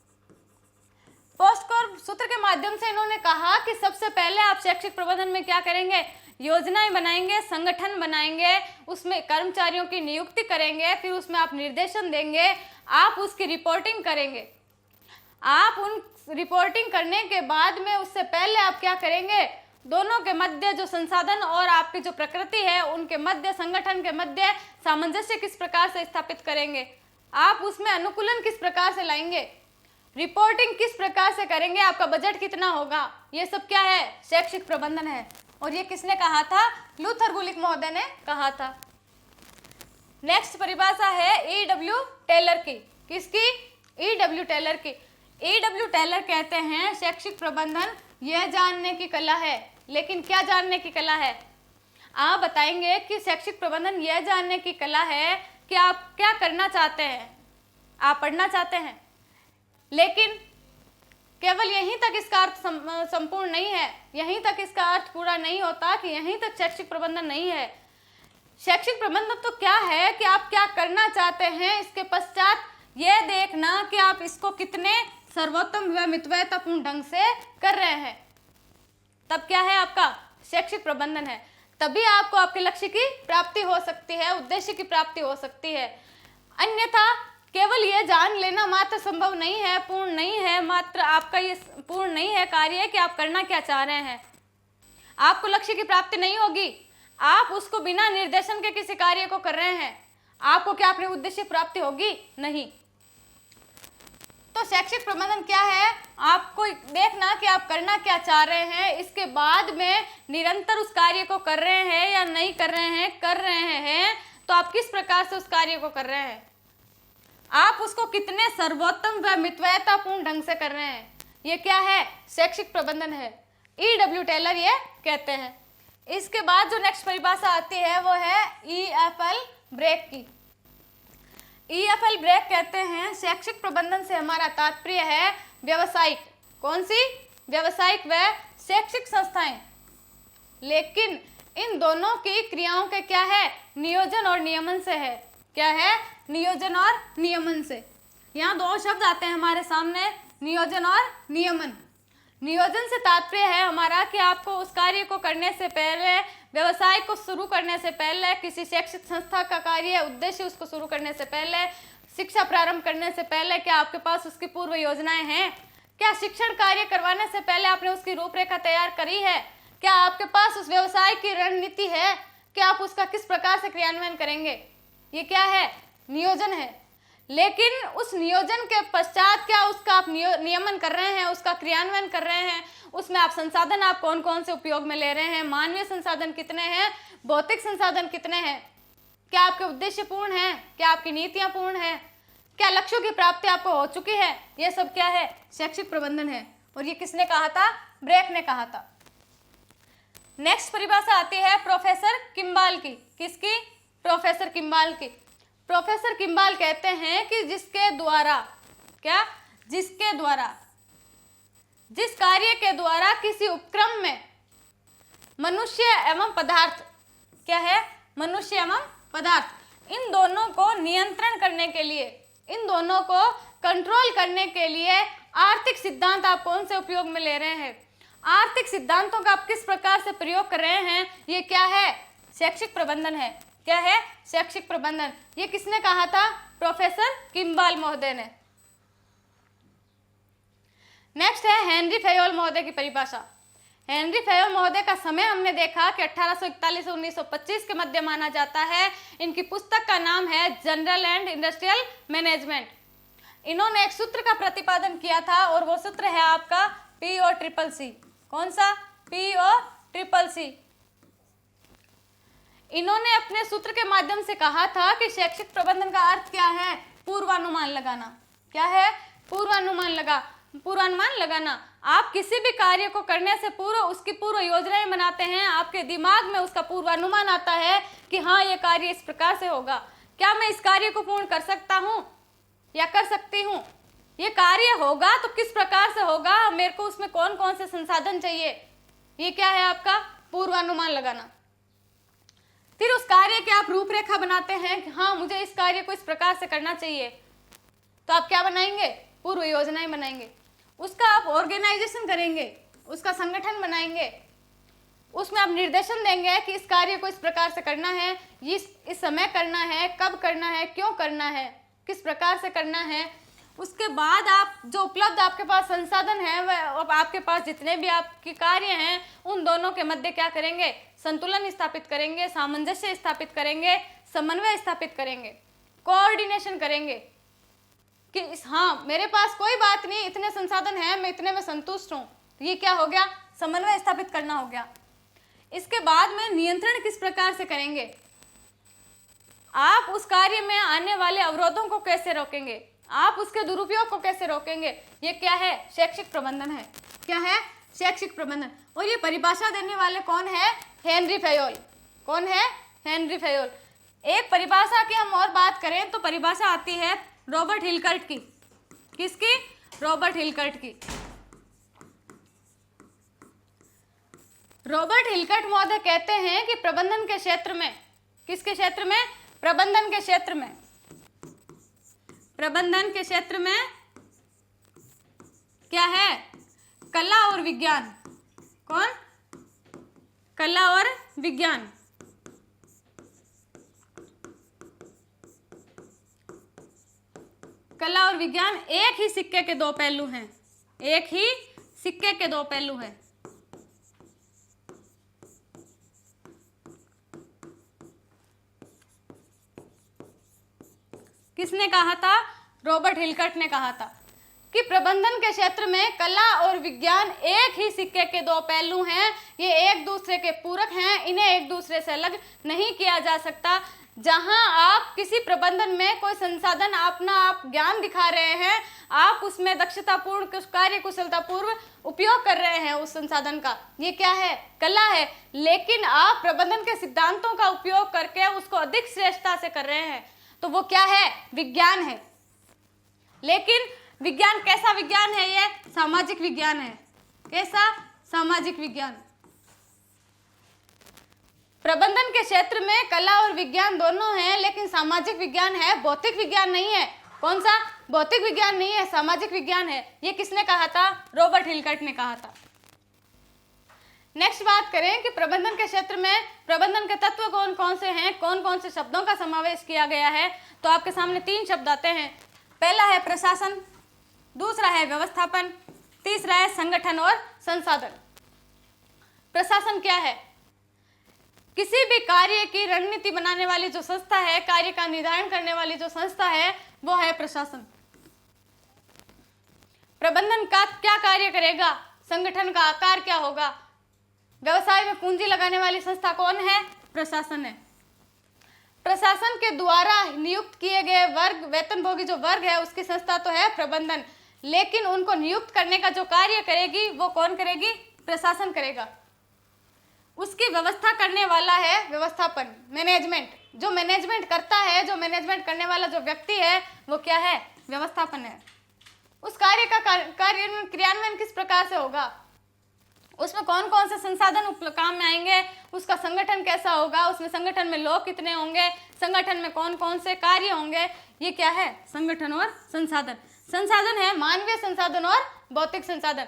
पोस्ट कॉर्ब सूत्र के माध्यम से इन्होंने कहा कि सबसे पहले आप शैक्षिक प्रबंधन में क्या करेंगे? योजनाएं बनाएंगे, संगठन बनाएंगे, उसमें कर्मचारियों की नियुक्ति करेंगे, फिर उसमें आप निर्देशन देंगे, आप उसकी रिपोर्टिंग करेंगे। आप उन रिपोर्टिंग करने के बाद में उससे पहले आप क्या करेंगे? दोनों के मध्य जो संसाधन और आपकी जो प्रकृति है, उनके मध्य, संगठन के मध्य सामंजस्य किस प्रकार से स्थापित करेंगे, आप उसमें अनुकूलन किस प्रकार से लाएंगे, रिपोर्टिंग किस प्रकार से करेंगे, आपका बजट कितना होगा, ये सब क्या है? शैक्षिक प्रबंधन है। और ये किसने कहा था? लूथर गुलिक महोदय ने कहा था। नेक्स्ट परिभाषा है E.W. टेलर की। किसकी? E.W. टेलर की। E.W. टेलर कहते हैं शैक्षिक प्रबंधन यह जानने की कला है। लेकिन क्या जानने की कला है? आप बताएंगे कि शैक्षिक प्रबंधन यह जानने की कला है कि आप क्या करना चाहते हैं, आप पढ़ना चाहते हैं, लेकिन केवल यहीं तक इसका अर्थ संपूर्ण नहीं है, यहीं तक इसका अर्थ पूरा नहीं होता कि यहीं तक शैक्षिक प्रबंधन नहीं है। शैक्षिक प्रबंधन तो क्या है कि आप क्या करना चाहते हैं, इसके पश्चात यह देखना कि आप इसको कितने सर्वोत्तम व मितव्ययतापूर्ण ढंग से कर रहे हैं, तब क्या है? आपका शैक्षिक प्रबंधन है। तभी आपको आपके लक्ष्य की प्राप्ति हो सकती है, उद्देश्य की प्राप्ति हो सकती है। अन्यथा केवल ये जान लेना मात्र संभव नहीं है, पूर्ण नहीं है, मात्र आपका ये पूर्ण नहीं है कार्य कि आप करना क्या चाह रहे हैं। आपको लक्ष्य की प्राप्ति नहीं होगी, आप उसको बिना निर्देशन के किसी कार्य को कर रहे हैं, आपको क्या अपने उद्देश्य प्राप्ति होगी? नहीं। तो शैक्षिक प्रबंधन क्या है? आपको देखना कि आप करना क्या चाह रहे हैं, इसके बाद में निरंतर उस कार्य को कर रहे हैं या नहीं कर रहे हैं, कर रहे हैं तो आप किस प्रकार से उस कार्य को कर रहे हैं, आप उसको कितने सर्वोत्तम व मितव्ययतापूर्ण ढंग से कर रहे हैं, ये क्या है? शैक्षिक प्रबंधन है। E.W. टेलर ये कहते हैं। इसके बाद जो नेक्स्ट परिभाषा आती है वो है E.F.L. ब्रेक की। E.F.L. ब्रेक कहते हैं शैक्षिक प्रबंधन से हमारा तात्पर्य है व्यवसायिक। कौन सी? व्यवसायिक व शैक्षिक संस्थाएं। लेकिन इन दोनों की क्रियाओं के क्या है? नियोजन और नियमन से है। क्या है? नियोजन और नियमन से। यहाँ दो शब्द आते हैं हमारे सामने, नियोजन और नियमन। नियोजन से तात्पर्य है हमारा कि आपको उस कार्य को करने से पहले, व्यवसाय को शुरू करने से पहले, किसी शैक्षिक संस्था का कार्य उद्देश्य उसको शुरू करने से पहले, शिक्षा प्रारंभ करने से पहले क्या आपके पास उसकी पूर्व योजनाएं हैं? क्या शिक्षण कार्य करवाने से पहले आपने उसकी रूपरेखा तैयार करी है? क्या आपके पास उस व्यवसाय की रणनीति है कि आप उसका किस प्रकार से क्रियान्वयन करेंगे? ये क्या है? नियोजन है। लेकिन उस नियोजन के पश्चात क्या उसका आप नियमन कर रहे हैं, उसका क्रियान्वयन कर रहे हैं, उसमें आप संसाधन आप कौन कौन से उपयोग में ले रहे हैं, मानवीय संसाधन कितने हैं, भौतिक संसाधन कितने हैं, क्या आपके उद्देश्य पूर्ण हैं, क्या आपकी नीतियां पूर्ण हैं, क्या लक्ष्यों की प्राप्ति आपको हो चुकी है? ये सब क्या है? शैक्षिक प्रबंधन है। और ये किसने कहा था? ब्रेक ने कहा था। नेक्स्ट परिभाषा आती है प्रोफेसर किम्बाल की। किसकी? प्रोफेसर किम्बाल की। प्रोफेसर किम्बाल कहते हैं कि जिसके द्वारा क्या? जिसके द्वारा, जिस कार्य के द्वारा किसी उपक्रम में मनुष्य एवं पदार्थ, क्या है? मनुष्य एवं पदार्थ, इन दोनों को नियंत्रण करने के लिए, इन दोनों को कंट्रोल करने के लिए आर्थिक सिद्धांत आप कौन से उपयोग में ले रहे हैं, आर्थिक सिद्धांतों का आप किस प्रकार से प्रयोग कर रहे हैं, ये क्या है, शैक्षिक प्रबंधन है। क्या है, शैक्षिक प्रबंधन। ये किसने कहा था, प्रोफेसर किम्बाल महोदय ने। नेक्स्ट है हेनरी फयोल महोदय की परिभाषा। हेनरी फयोल महोदय का समय हमने देखा कि 1841 से 1925 के मध्य माना जाता है। इनकी पुस्तक का नाम है जनरल एंड इंडस्ट्रियल मैनेजमेंट। इन्होंने एक सूत्र का प्रतिपादन किया था और वो सूत्र है आपका PO-CCC। कौन सा, PO-CCC। इन्होंने अपने सूत्र के माध्यम से कहा था कि शैक्षिक प्रबंधन का अर्थ क्या है, पूर्वानुमान लगाना। क्या है, पूर्वानुमान लगाना। आप किसी भी कार्य को करने से पूर्व उसकी पूर्व योजनाएं बनाते हैं, आपके दिमाग में उसका पूर्वानुमान आता है कि हाँ ये कार्य इस प्रकार से होगा, क्या मैं इस कार्य को पूर्ण कर सकता हूँ या कर सकती हूँ, ये कार्य होगा तो किस प्रकार से होगा, मेरे को उसमें कौन कौन से संसाधन चाहिए, ये क्या है आपका पूर्वानुमान लगाना। फिर उस कार्य की आप रूपरेखा बनाते हैं कि हाँ मुझे इस कार्य को इस प्रकार से करना चाहिए, तो आप क्या बनाएंगे, पूर्व योजनाएं बनाएंगे। उसका आप ऑर्गेनाइजेशन करेंगे, उसका संगठन बनाएंगे, उसमें आप निर्देशन देंगे कि इस कार्य को इस प्रकार से करना है, इस समय करना है, कब करना है, क्यों करना है, किस प्रकार से करना है। उसके बाद आप जो उपलब्ध आपके पास संसाधन है, वह आपके पास जितने भी आपके कार्य हैं उन दोनों के मध्य क्या करेंगे, संतुलन स्थापित करेंगे, सामंजस्य स्थापित करेंगे, समन्वय स्थापित करेंगे, कोऑर्डिनेशन करेंगे कि हाँ मेरे पास कोई बात नहीं, इतने संसाधन हैं, मैं इतने में संतुष्ट हूँ। तो ये क्या हो गया, समन्वय स्थापित करना हो गया। इसके बाद में नियंत्रण किस प्रकार से करेंगे, आप उस कार्य में आने वाले अवरोधों को कैसे रोकेंगे, आप उसके दुरुपयोग को कैसे रोकेंगे, ये क्या है, शैक्षिक प्रबंधन है। क्या है, शैक्षिक प्रबंधन। और ये परिभाषा देने वाले कौन है, हेनरी फयोल। कौन है, हेनरी फयोल। एक परिभाषा की हम और बात करें तो परिभाषा आती है रॉबर्ट हिलकर्ट की। किसकी, रॉबर्ट हिलकर्ट की। रॉबर्ट हिलकर्ट महोदय कहते हैं कि प्रबंधन के क्षेत्र में, किसके क्षेत्र में, प्रबंधन के क्षेत्र में, प्रबंधन के क्षेत्र में क्या है, कला और विज्ञान। कौन, कला और विज्ञान। कला और विज्ञान एक ही सिक्के के दो पहलू हैं, एक ही सिक्के के दो पहलू हैं। किसने कहा था, रॉबर्ट हिलकर्ट ने कहा था कि प्रबंधन के क्षेत्र में कला और विज्ञान एक ही सिक्के के दो पहलू हैं, ये एक दूसरे के पूरक हैं, इन्हें एक दूसरे से अलग नहीं किया जा सकता। जहां आप किसी प्रबंधन में कोई संसाधन अपना आप ज्ञान दिखा रहे हैं, आप उसमें दक्षतापूर्ण कार्य कुशलतापूर्व उपयोग कर रहे हैं उस संसाधन का, ये क्या है, कला है। लेकिन आप प्रबंधन के सिद्धांतों का उपयोग करके उसको अधिक श्रेष्ठता से कर रहे हैं, तो वो क्या है, विज्ञान है। लेकिन विज्ञान कैसा विज्ञान है, ये सामाजिक विज्ञान है। कैसा, सामाजिक विज्ञान। प्रबंधन के क्षेत्र में कला और विज्ञान दोनों हैं, लेकिन सामाजिक विज्ञान है, भौतिक विज्ञान नहीं है। कौन सा, भौतिक विज्ञान नहीं है, सामाजिक विज्ञान है। ये किसने कहा था, रॉबर्ट हिलकर्ट ने कहा था। नेक्स्ट बात करें कि प्रबंधन के क्षेत्र में प्रबंधन के तत्व कौन कौन से हैं, कौन कौन से शब्दों का समावेश किया गया है, तो आपके सामने 3 शब्द आते हैं। पहला है प्रशासन, दूसरा है व्यवस्थापन, तीसरा है संगठन और संसाधन। प्रशासन क्या है, किसी भी कार्य की रणनीति बनाने वाली जो संस्था है, कार्य का निर्धारण करने वाली जो संस्था है, वो है प्रशासन। प्रबंधन का क्या कार्य करेगा, संगठन का आकार क्या होगा, व्यवसाय में पूंजी लगाने वाली संस्था कौन है, प्रशासन है। प्रशासन के द्वारा नियुक्त किए गए वर्ग, वेतनभोगी जो वर्ग है, उसकी संस्था तो है प्रबंधन, लेकिन उनको नियुक्त करने का जो कार्य करेगी वो कौन करेगी, प्रशासन करेगा। उसकी व्यवस्था करने वाला है व्यवस्थापन, मैनेजमेंट। जो मैनेजमेंट करता है, जो मैनेजमेंट करने वाला जो व्यक्ति है, वो क्या है, व्यवस्थापन है। उस कार्य का क्रियान्वयन किस प्रकार से होगा, उसमें कौन कौन से संसाधन काम में आएंगे, उसका संगठन कैसा होगा, उसमें संगठन में लोग कितने होंगे, संगठन में कौन कौन से कार्य होंगे, ये क्या है, संगठन और संसाधन। संसाधन है मानवीय संसाधन और भौतिक संसाधन।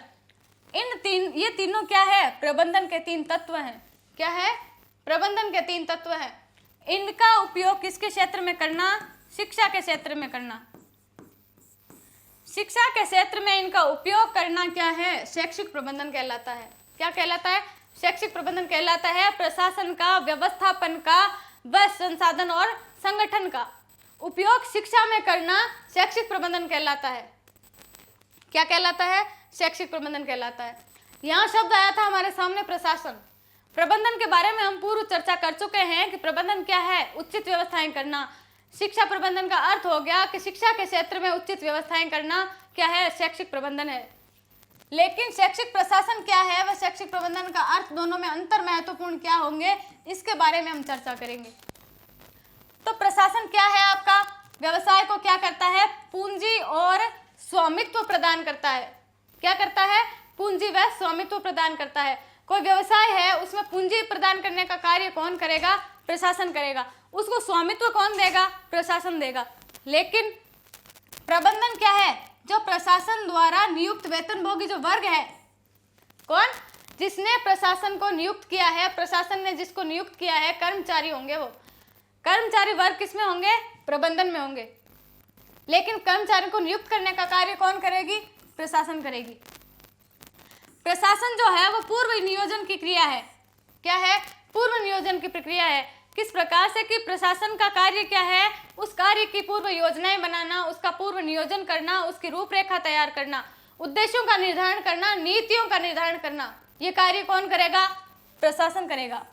ये तीनों क्या है, प्रबंधन के 3 तत्व हैं। क्या है, प्रबंधन के 3 तत्व हैं। इनका उपयोग किसके क्षेत्र में करना, शिक्षा के क्षेत्र में करना। शिक्षा के क्षेत्र में इनका उपयोग करना क्या है, शैक्षिक प्रबंधन कहलाता है। क्या कहलाता है, शैक्षिक प्रबंधन कहलाता है। प्रशासन का, व्यवस्थापन का व संसाधन और संगठन का उपयोग शिक्षा में करना शैक्षिक प्रबंधन कहलाता है। क्या कहलाता है, शैक्षिक प्रबंधन कहलाता है। यहाँ शब्द आया था हमारे सामने प्रशासन। प्रबंधन के बारे में हम पूर्व चर्चा कर चुके हैं कि प्रबंधन क्या है, उचित व्यवस्थाएं करना। शिक्षा प्रबंधन का अर्थ हो गया कि शिक्षा के क्षेत्र में उचित व्यवस्थाएं करना क्या है, शैक्षिक प्रबंधन है। लेकिन शैक्षिक प्रशासन क्या है व शैक्षिक प्रबंधन का अर्थ, दोनों में अंतर महत्वपूर्ण क्या होंगे, इसके बारे में हम चर्चा करेंगे। तो प्रशासन क्या है आपका, व्यवसाय को क्या करता है, पूंजी और स्वामित्व प्रदान करता है। क्या करता है, पूंजी व स्वामित्व प्रदान करता है। कोई व्यवसाय है, उसमें पूंजी प्रदान करने का कार्य कौन करेगा, प्रशासन करेगा। उसको स्वामित्व कौन देगा, प्रशासन देगा। लेकिन प्रबंधन क्या है, जो प्रशासन द्वारा नियुक्त वेतनभोगी जो वर्ग है, कौन, जिसने प्रशासन को नियुक्त किया है, प्रशासन ने जिसको नियुक्त किया है, कर्मचारी होंगे। वो कर्मचारी वर्ग किसमें होंगे, प्रबंधन में होंगे। लेकिन कर्मचारी को नियुक्त करने का कार्य कौन करेगी, प्रशासन करेगी। प्रशासन जो है वो पूर्व नियोजन की क्रिया है। क्या है, पूर्व नियोजन की प्रक्रिया है। किस प्रकार से कि प्रशासन का कार्य क्या है, उस कार्य की पूर्व योजनाएं बनाना, उसका पूर्व नियोजन करना, उसकी रूपरेखा तैयार करना, उद्देश्यों का निर्धारण करना, नीतियों का निर्धारण करना, ये कार्य कौन करेगा, प्रशासन करेगा।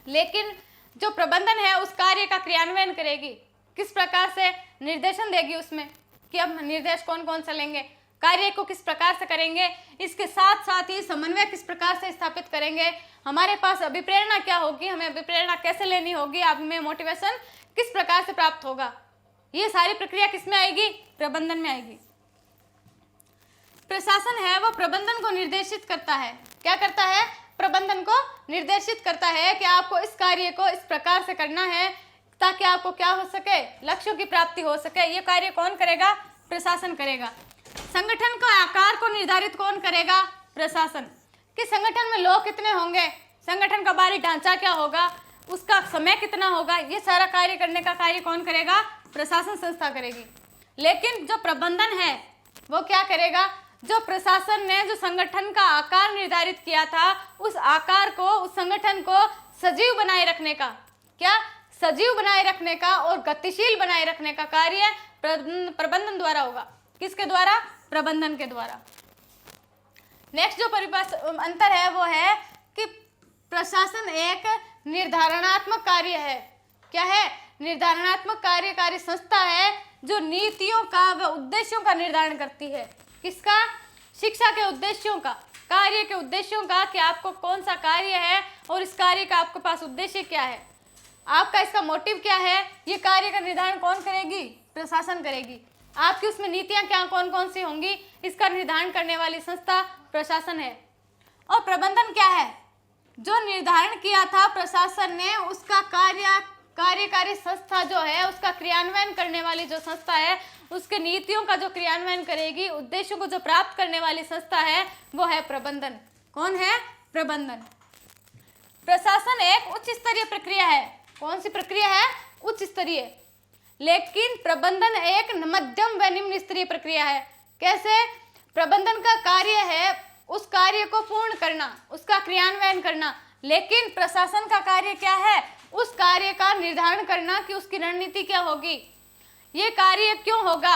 लेकिन जो प्रबंधन है उस कार्य का क्रियान्वयन करेगी। किस प्रकार से, निर्देशन देगी उसमें कि अब निर्देश कौन कौन से लेंगे, कार्य को किस प्रकार से करेंगे, इसके साथ साथ ही समन्वय किस प्रकार से स्थापित करेंगे, हमारे पास अभिप्रेरणा क्या होगी, हमें अभिप्रेरणा कैसे लेनी होगी, आप में मोटिवेशन किस प्रकार से प्राप्त होगा, ये सारी प्रक्रिया किस में आएगी, प्रबंधन में आएगी। प्रशासन है वो प्रबंधन को निर्देशित करता है। क्या करता है, प्रबंधन को निर्देशित करता है कि आपको इस कार्य को इस प्रकार से करना है ताकि आपको क्या हो सके, लक्ष्यों की प्राप्ति हो सके। ये कार्य कौन करेगा, प्रशासन करेगा। संगठन का आकार को निर्धारित कौन करेगा, प्रशासन। कि संगठन में लोग कितने होंगे, संगठन का बाहरी ढांचा क्या होगा, उसका समय कितना होगा, ये सारा कार्य करने का कार्य कौन करेगा, प्रशासन संस्था करेगी। लेकिन जो प्रबंधन है वो क्या करेगा, जो प्रशासन ने जो संगठन का आकार निर्धारित किया था, उस आकार को, उस संगठन को सजीव बनाए रखने का, क्या, सजीव बनाए रखने का और गतिशील बनाए रखने का कार्य प्रबंधन द्वारा होगा। किसके द्वारा, प्रबंधन के द्वारा। नेक्स्ट जो अंतर है वो है कि प्रशासन एक निर्धारणात्मक कार्य है। क्या है, निर्धारणात्मक कार्यकारी संस्था है जो नीतियों का व उद्देश्यों का निर्धारण करती है। किसका, शिक्षा के उद्देश्यों का, कार्य के उद्देश्यों का, कि आपको कौन सा कार्य है और इस कार्य का आपके पास उद्देश्य क्या है, आपका इसका मोटिव क्या है, ये कार्य का निर्धारण कौन करेगी, प्रशासन करेगी। आपकी उसमें नीतियां क्या कौन कौन सी होंगी, इसका निर्धारण करने वाली संस्था प्रशासन है। और प्रबंधन क्या है, जो निर्धारण किया था प्रशासन ने, उसका कार्यकारी संस्था जो है, उसका क्रियान्वयन करने वाली जो संस्था है, उसके नीतियों का जो क्रियान्वयन करेगी, उद्देश्यों को जो प्राप्त करने वाली संस्था है, वो है प्रबंधन। कौन है, प्रबंधन। प्रशासन एक उच्च स्तरीय प्रक्रिया है। कौन सी प्रक्रिया है, उच्च स्तरीय। लेकिन प्रबंधन एक मध्यम व निम्न स्तरीय प्रक्रिया है। कैसे, प्रबंधन का कार्य है उस कार्य को पूर्ण करना, उसका क्रियान्वयन करना। लेकिन प्रशासन का कार्य क्या है, उस कार्य का निर्धारण करना कि उसकी रणनीति क्या होगी, ये कार्य क्यों होगा,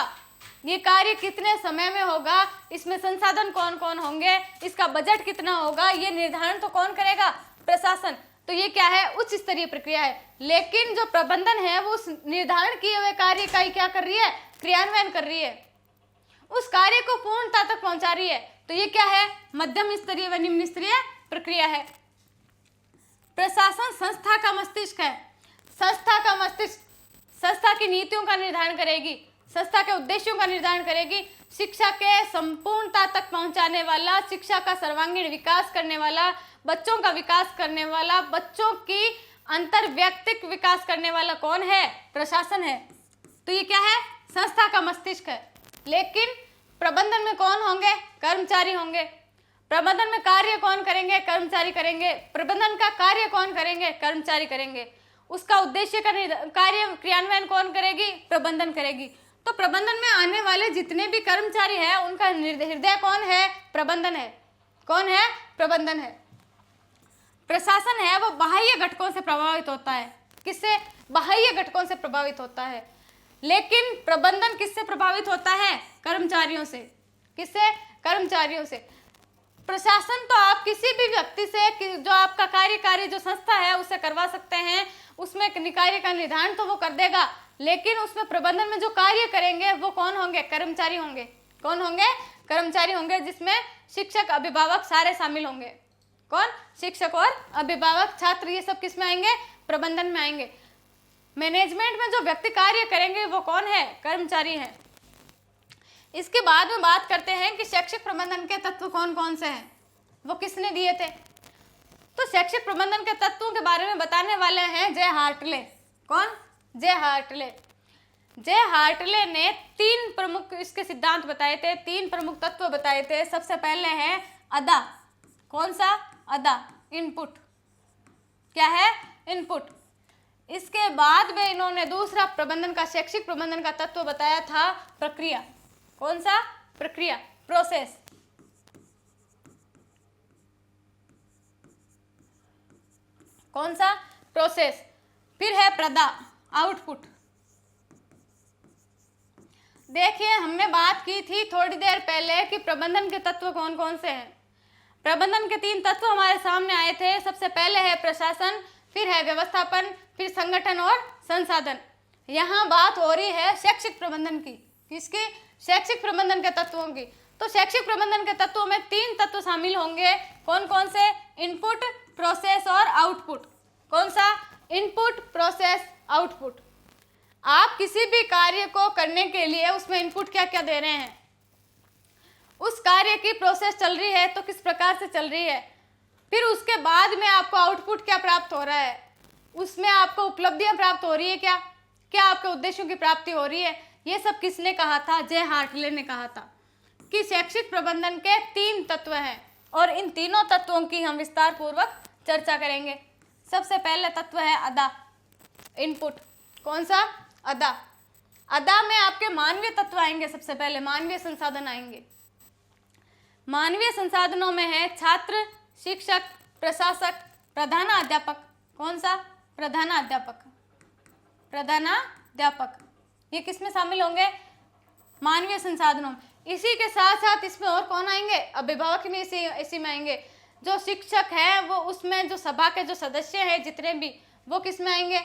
ये कार्य कितने समय में होगा, इसमें संसाधन कौन कौन होंगे, इसका बजट कितना होगा, ये निर्धारण तो कौन करेगा, प्रशासन। तो ये क्या है, उच्च स्तरीय प्रक्रिया है। लेकिन जो प्रबंधन है वो उस निर्धारण किए हुए कार्य का ही क्या कर रही है, क्रियान्वयन कर रही है, उस कार्य को पूर्णता तक पहुंचा रही है। तो ये क्या है, मध्यम स्तरीय व निम्न स्तरीय प्रक्रिया है। प्रशासन संस्था का मस्तिष्क है। संस्था का मस्तिष्क संस्था की नीतियों का निर्धारण करेगी, संस्था के उद्देश्यों का निर्धारण करेगी, शिक्षा के संपूर्णता तक पहुंचाने वाला, शिक्षा का सर्वांगीण विकास करने वाला, बच्चों का विकास करने वाला, बच्चों की अंतर्वैयक्तिक विकास करने वाला कौन है? प्रशासन है। तो ये क्या है? संस्था का मस्तिष्क है। लेकिन प्रबंधन में कौन होंगे? कर्मचारी होंगे। प्रबंधन में कार्य कौन करेंगे? कर्मचारी करेंगे। प्रबंधन का कार्य कौन करेंगे? कर्मचारी करेंगे। उसका उद्देश्य का कार्य क्रियान्वयन कौन करेगी? प्रबंधन करेगी। तो प्रबंधन में आने वाले जितने भी कर्मचारी हैं उनका हृदय कौन है? प्रबंधन है। कौन है? प्रबंधन है। प्रशासन है वो बाह्य घटकों से प्रभावित होता है। किससे? बाह्य घटकों से प्रभावित होता है। लेकिन प्रबंधन किससे प्रभावित होता है? कर्मचारियों से। किससे? कर्मचारियों से। प्रशासन तो आप किसी भी व्यक्ति से जो आपका कार्यकारी जो संस्था है उससे करवा सकते हैं, उसमें कार्य का निर्धारण तो वो कर देगा, लेकिन उसमें प्रबंधन में जो कार्य करेंगे वो कौन होंगे? कर्मचारी होंगे। कौन होंगे? कर्मचारी होंगे, जिसमें शिक्षक, अभिभावक सारे शामिल होंगे। कौन? शिक्षक और अभिभावक, छात्र, ये सब किस में आएंगे? प्रबंधन में आएंगे। मैनेजमेंट में जो व्यक्ति कार्य करेंगे वो कौन है? कर्मचारी हैं। इसके बाद में बात करते हैं कि शैक्षिक प्रबंधन के तत्व कौन कौन से हैं, वो किसने दिए थे। तो शैक्षिक प्रबंधन के तत्वों के बारे में बताने वाले हैं जे हार्टले। कौन? जे हार्टले। जे हार्टले ने 3 प्रमुख इसके सिद्धांत बताए थे, 3 प्रमुख तत्व बताए थे। सबसे पहले है अदा। कौन सा? अदा, इनपुट। क्या है? इनपुट। इसके बाद में इन्होंने दूसरा प्रबंधन का, शैक्षिक प्रबंधन का तत्व बताया था प्रक्रिया। कौन सा? प्रक्रिया, प्रोसेस। कौन सा? प्रोसेस। फिर है प्रदा, आउटपुट। देखिए, हमने बात की थी थोड़ी देर पहले कि प्रबंधन के तत्व कौन कौन से हैं। प्रबंधन के 3 तत्व हमारे सामने आए थे। सबसे पहले है प्रशासन, फिर है व्यवस्थापन, फिर संगठन और संसाधन। यहाँ बात हो रही है शैक्षिक प्रबंधन की। किसकी? शैक्षिक प्रबंधन के तत्वों की। तो शैक्षिक प्रबंधन के तत्वों में 3 तत्व शामिल होंगे। कौन कौन से? इनपुट, प्रोसेस और आउटपुट। कौन सा? Input, process, output. आप किसी भी कार्य को करने के लिए उसमें इनपुट क्या क्या दे रहे हैं, उस कार्य की प्रोसेस चल रही है तो किस प्रकार से चल रही है, फिर उसके बाद में आपको आउटपुट क्या प्राप्त हो रहा है, उसमें आपको उपलब्धियां प्राप्त हो रही है, क्या क्या आपके उद्देश्यों की प्राप्ति हो रही है। ये सब किसने कहा था? जे हार्टले ने कहा था कि शैक्षिक प्रबंधन के 3 तत्व हैं और इन तीनों तत्वों की हम विस्तार पूर्वक चर्चा करेंगे। सबसे पहले तत्व है अदा, इनपुट। कौन सा? अदा। अदा में आपके मानवीय तत्व आएंगे। सबसे पहले मानवीय संसाधन आएंगे। मानवीय संसाधनों में है छात्र, शिक्षक, प्रशासक, प्रधानाध्यापक। कौन सा? प्रधानाध्यापक। प्रधानाध्यापक ये किस में शामिल होंगे? मानवीय संसाधनों में। इसी के साथ साथ इसमें और कौन आएंगे? अभिभावक में इसी में आएंगे। जो शिक्षक है वो उसमें जो सभा के जो सदस्य हैं जितने भी, वो किस में आएंगे?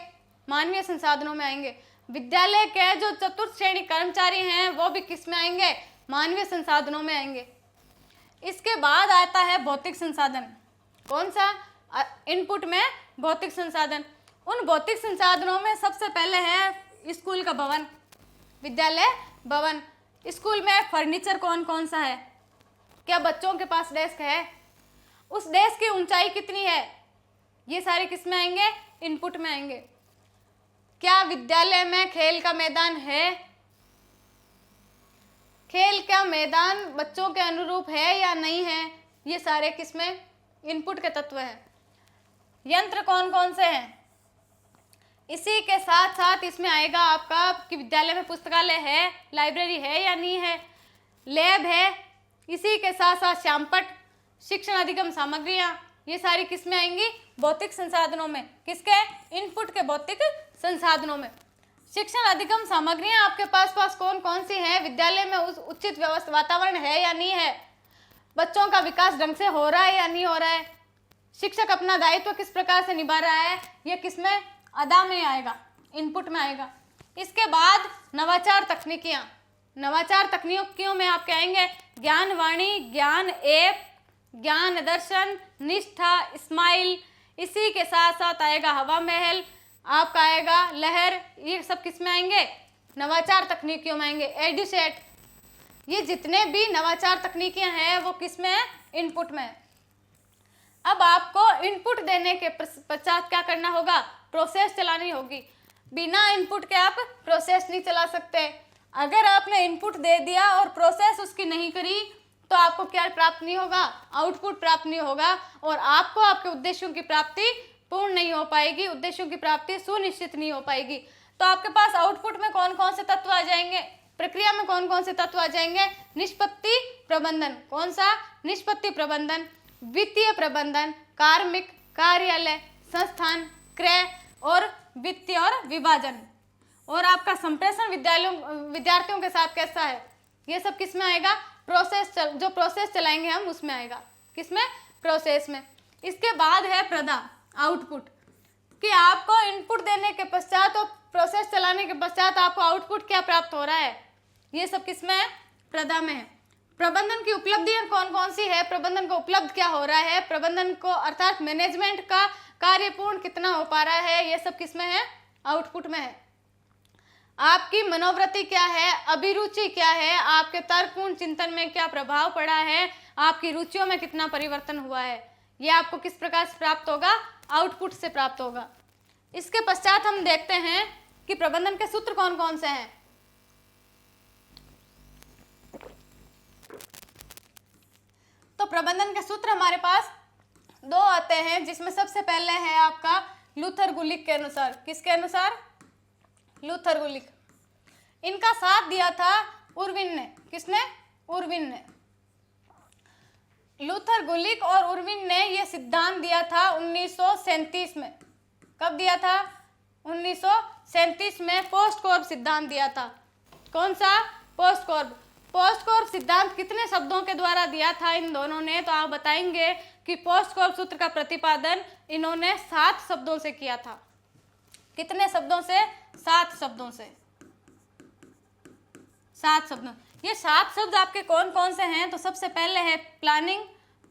मानवीय संसाधनों में आएंगे। विद्यालय के जो चतुर्थ श्रेणी कर्मचारी हैं वो भी किस में आएंगे? मानवीय संसाधनों में आएंगे। इसके बाद आता है भौतिक संसाधन। कौन सा? इनपुट में भौतिक संसाधन। उन भौतिक संसाधनों में सबसे पहले है स्कूल का भवन, विद्यालय भवन। स्कूल में फर्नीचर कौन कौन सा है? क्या बच्चों के पास डेस्क है? उस डेस्क की ऊंचाई कितनी है? ये सारे किस में आएंगे? इनपुट में आएंगे। क्या विद्यालय में खेल का मैदान है? खेल का मैदान बच्चों के अनुरूप है या नहीं है? ये सारे किसमें? इनपुट के तत्व हैं। यंत्र कौन कौन से हैं? इसी के साथ साथ इसमें आएगा आपका कि विद्यालय में पुस्तकालय है, लाइब्रेरी है या नहीं है, लैब है। इसी के साथ साथ श्यामपट्ट, शिक्षण अधिगम सामग्रियां, ये सारी किस में आएंगी? भौतिक संसाधनों में। किसके? इनपुट के भौतिक संसाधनों में। शिक्षण अधिगम सामग्रियां आपके पास कौन कौन सी हैं? विद्यालय में उस उचित व्यवस्था वातावरण है या नहीं है, बच्चों का विकास ढंग से हो रहा है या नहीं हो रहा है, शिक्षक अपना दायित्व किस प्रकार से निभा रहा है, ये किसमें? अदा में आएगा, इनपुट में आएगा। इसके बाद नवाचार तकनीकियां। नवाचार तकनीकियों में आपके आएंगे ज्ञान वाणी, ज्ञान ऐप, ज्ञान दर्शन, निष्ठा, स्माइल। इसी के साथ साथ आएगा हवा महल, आपका आएगा लहर। ये सब किस में आएंगे? नवाचार तकनीकियों में आएंगे। एडुसेट, ये जितने भी नवाचार तकनीकियां हैं वो किस में है? इनपुट में है। अब आपको इनपुट देने के पश्चात क्या करना होगा? प्रोसेस चलानी होगी। बिना इनपुट के आप प्रोसेस नहीं चला सकते। अगर आपने इनपुट दे दिया और प्रोसेस उसकी नहीं करी तो आपको क्या प्राप्त नहीं होगा? आउटपुट प्राप्त नहीं होगा, और आपको आपके उद्देश्यों की प्राप्ति पूर्ण नहीं हो पाएगी, उद्देश्यों की प्राप्ति सुनिश्चित नहीं हो पाएगी। तो आपके पास आउटपुट में कौन कौन से तत्व आ जाएंगे? प्रक्रिया में कौन कौन से तत्व आ जाएंगे? निष्पत्ति प्रबंधन। कौन सा? निष्पत्ति प्रबंधन, वित्तीय प्रबंधन, कार्मिक, कार्यालय, संस्थान, क्रय और वित्तीय और विभाजन। और आपका संप्रेषण विद्यार्थियों के साथ कैसा है? ये सब किस में आएगा? प्रोसेस, जो प्रोसेस चलाएंगे हम उसमें आएगा। किसमें? प्रोसेस में। इसके बाद है प्रदा, आउटपुट, कि आपको इनपुट देने के पश्चात और प्रोसेस चलाने के पश्चात आपको आउटपुट क्या प्राप्त हो रहा है? ये सब किसमें है? प्रदा में है। प्रबंधन की उपलब्धियां कौन कौन सी है? प्रबंधन को उपलब्ध क्या हो रहा है? प्रबंधन को अर्थात मैनेजमेंट का कार्य पूर्ण कितना हो पा रहा है? ये सब किसमें है? आउटपुट में है। आपकी मनोवृत्ति क्या है? अभिरुचि क्या है? आपके तर्कपूर्ण चिंतन में क्या प्रभाव पड़ा है? आपकी रुचियों में कितना परिवर्तन हुआ है? ये आपको किस प्रकार से प्राप्त होगा? आउटपुट से प्राप्त होगा। इसके पश्चात हम देखते हैं कि प्रबंधन के सूत्र कौन कौन से हैं। तो प्रबंधन के सूत्र हमारे पास दो आते हैं, जिसमें सबसे पहले है आपका लूथर गुलिक के अनुसार। किसके अनुसार? लूथर गुलिक। इनका साथ दिया था उर्विन ने। किसने? उर्विन ने। लूथर गुलिक और उर्विन ने यह सिद्धांत दिया था 1937 में। कब दिया था? 1937 में पोस्ट कॉर्ब सिद्धांत दिया था। कौन सा? पोस्ट कॉर्ब। पोस्ट कॉर्ब सिद्धांत कितने शब्दों के द्वारा दिया था इन दोनों ने? तो आप बताएंगे कि पोस्ट कॉर्ब सूत्र का प्रतिपादन इन्होंने 7 शब्दों से किया था। कितने शब्दों से? 7 शब्दों से। 7 शब्दों। ये 7 शब्द आपके कौन कौन से हैं? तो सबसे पहले है प्लानिंग,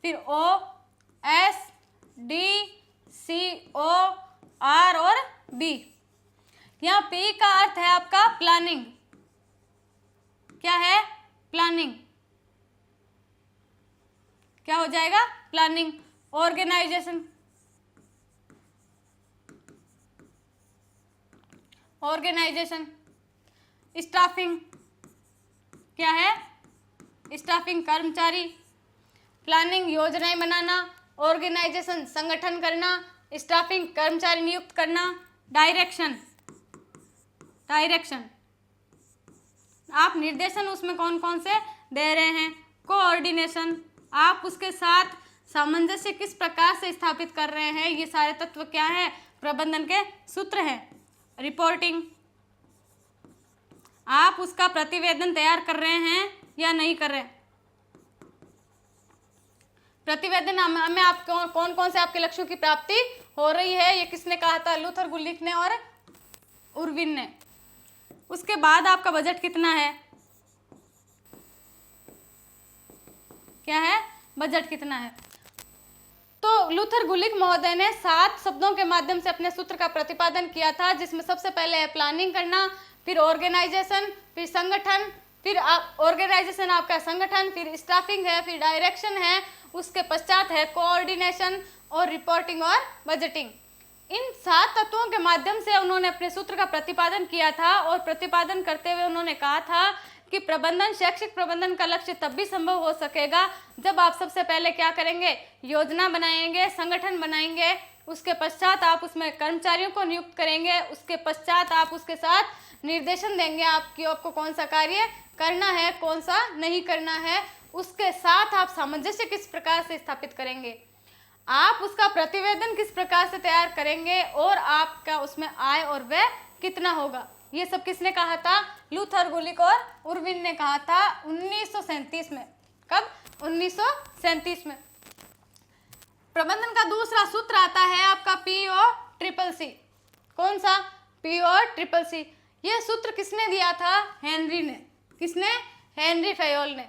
फिर O, S, D, C, O, R और B। यहाँ P का अर्थ है आपका प्लानिंग। क्या है? प्लानिंग। क्या हो जाएगा? प्लानिंग। Organisation, organisation. स्टाफिंग, क्या है? स्टाफिंग, कर्मचारी। प्लानिंग, योजनाएं बनाना। ऑर्गेनाइजेशन, संगठन करना। स्टाफिंग, कर्मचारी नियुक्त करना। डायरेक्शन, डायरेक्शन, आप निर्देशन उसमें कौन कौन से दे रहे हैं? कोऑर्डिनेशन, आप उसके साथ सामंजस्य किस प्रकार से स्थापित कर रहे हैं? ये सारे तत्व क्या है? प्रबंधन के सूत्र हैं। रिपोर्टिंग, आप उसका प्रतिवेदन तैयार कर रहे हैं या नहीं कर रहे? प्रतिवेदन में आप कौन कौन से आपके लक्ष्यों की प्राप्ति हो रही है? ये किसने कहा था? लूथर गुलिक ने और उर्विन ने। उसके बाद आपका बजट कितना है? क्या है? बजट कितना है? तो लूथर गुलिक महोदय ने 7 शब्दों के माध्यम से अपने सूत्र का प्रतिपादन किया था, जिसमें सबसे पहले है प्लानिंग करना, फिर ऑर्गेनाइजेशन, फिर संगठन, फिर ऑर्गेनाइजेशन आपका संगठन, फिर स्टाफिंग है, फिर डायरेक्शन है, उसके पश्चात है कोऑर्डिनेशन और रिपोर्टिंग और बजटिंग। इन 7 तत्वों के माध्यम से उन्होंने अपने सूत्र का प्रतिपादन किया था, और प्रतिपादन करते हुए उन्होंने कहा था कि प्रबंधन, शैक्षिक प्रबंधन का लक्ष्य तब भी संभव हो सकेगा जब आप सबसे पहले क्या करेंगे? योजना बनाएंगे, संगठन बनाएंगे, उसके पश्चात आप उसमें कर्मचारियों को नियुक्त करेंगे, उसके पश्चात आप उसके साथ निर्देशन देंगे आपको कौन सा कार्य करना है, कौन सा नहीं करना है, उसके साथ आप सामंजस्य किस प्रकार से स्थापित करेंगे, आप उसका प्रतिवेदन किस प्रकार से तैयार करेंगे, और आपका उसमें आय और व्यय कितना होगा। ये सब किसने कहा था? लूथर गुलिक और उर्विन ने कहा था 1937 में। कब? 1937 में। प्रबंधन का दूसरा सूत्र आता है आपका PO-CCC। कौन सा? PO-CCC। यह सूत्र किसने दिया था? हेनरी ने। किसने? हेनरी फयोल ने।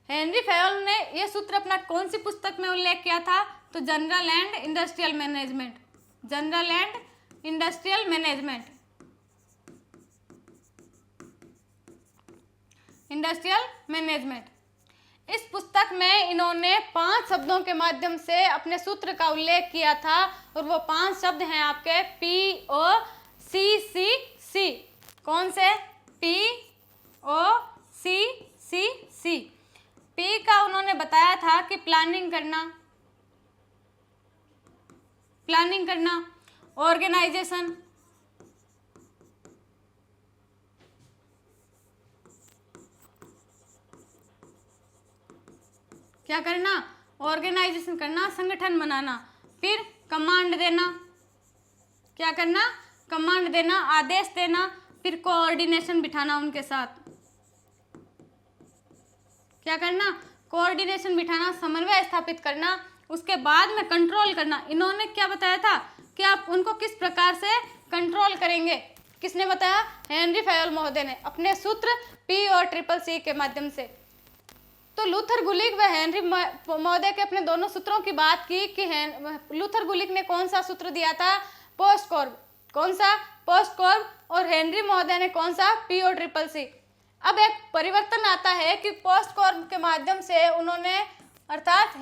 हेनरी फयोल ने यह सूत्र अपना कौन सी पुस्तक में उल्लेख किया था? तो general and industrial management. General and industrial management. Industrial management. इस पुस्तक में इन्होंने 5 शब्दों के माध्यम से अपने सूत्र का उल्लेख किया था और वो 5 शब्द हैं आपके POCCC। कौन से? POCCC। P का उन्होंने बताया था कि प्लानिंग करना, ऑर्गेनाइजेशन, क्या करना? ऑर्गेनाइजेशन करना, संगठन बनाना। फिर कमांड देना, क्या करना? कमांड देना, आदेश देना। फिर कोऑर्डिनेशन बिठाना उनके साथ, क्या करना? कोऑर्डिनेशन बिठाना, समन्वय स्थापित करना। उसके बाद में कंट्रोल करना। इन्होंने क्या बताया था कि आप उनको किस प्रकार से कंट्रोल करेंगे? किसने बताया? हेनरी फयोल महोदय ने अपने सूत्र P और CCC के माध्यम से। तो लूथर गुलिक व हेनरी महोदय के अपने दोनों सूत्रों की बात की कि लूथर गुलिक ने कौन सा सूत्र दिया था? पोस्टकॉर्ब। कौन सा? पोस्टकॉर्ब। और हेनरी महोदय ने कौन सा? P और CCC। अब एक परिवर्तन आता है कि पोस्टकॉर्ब के माध्यम से उन्होंने, अर्थात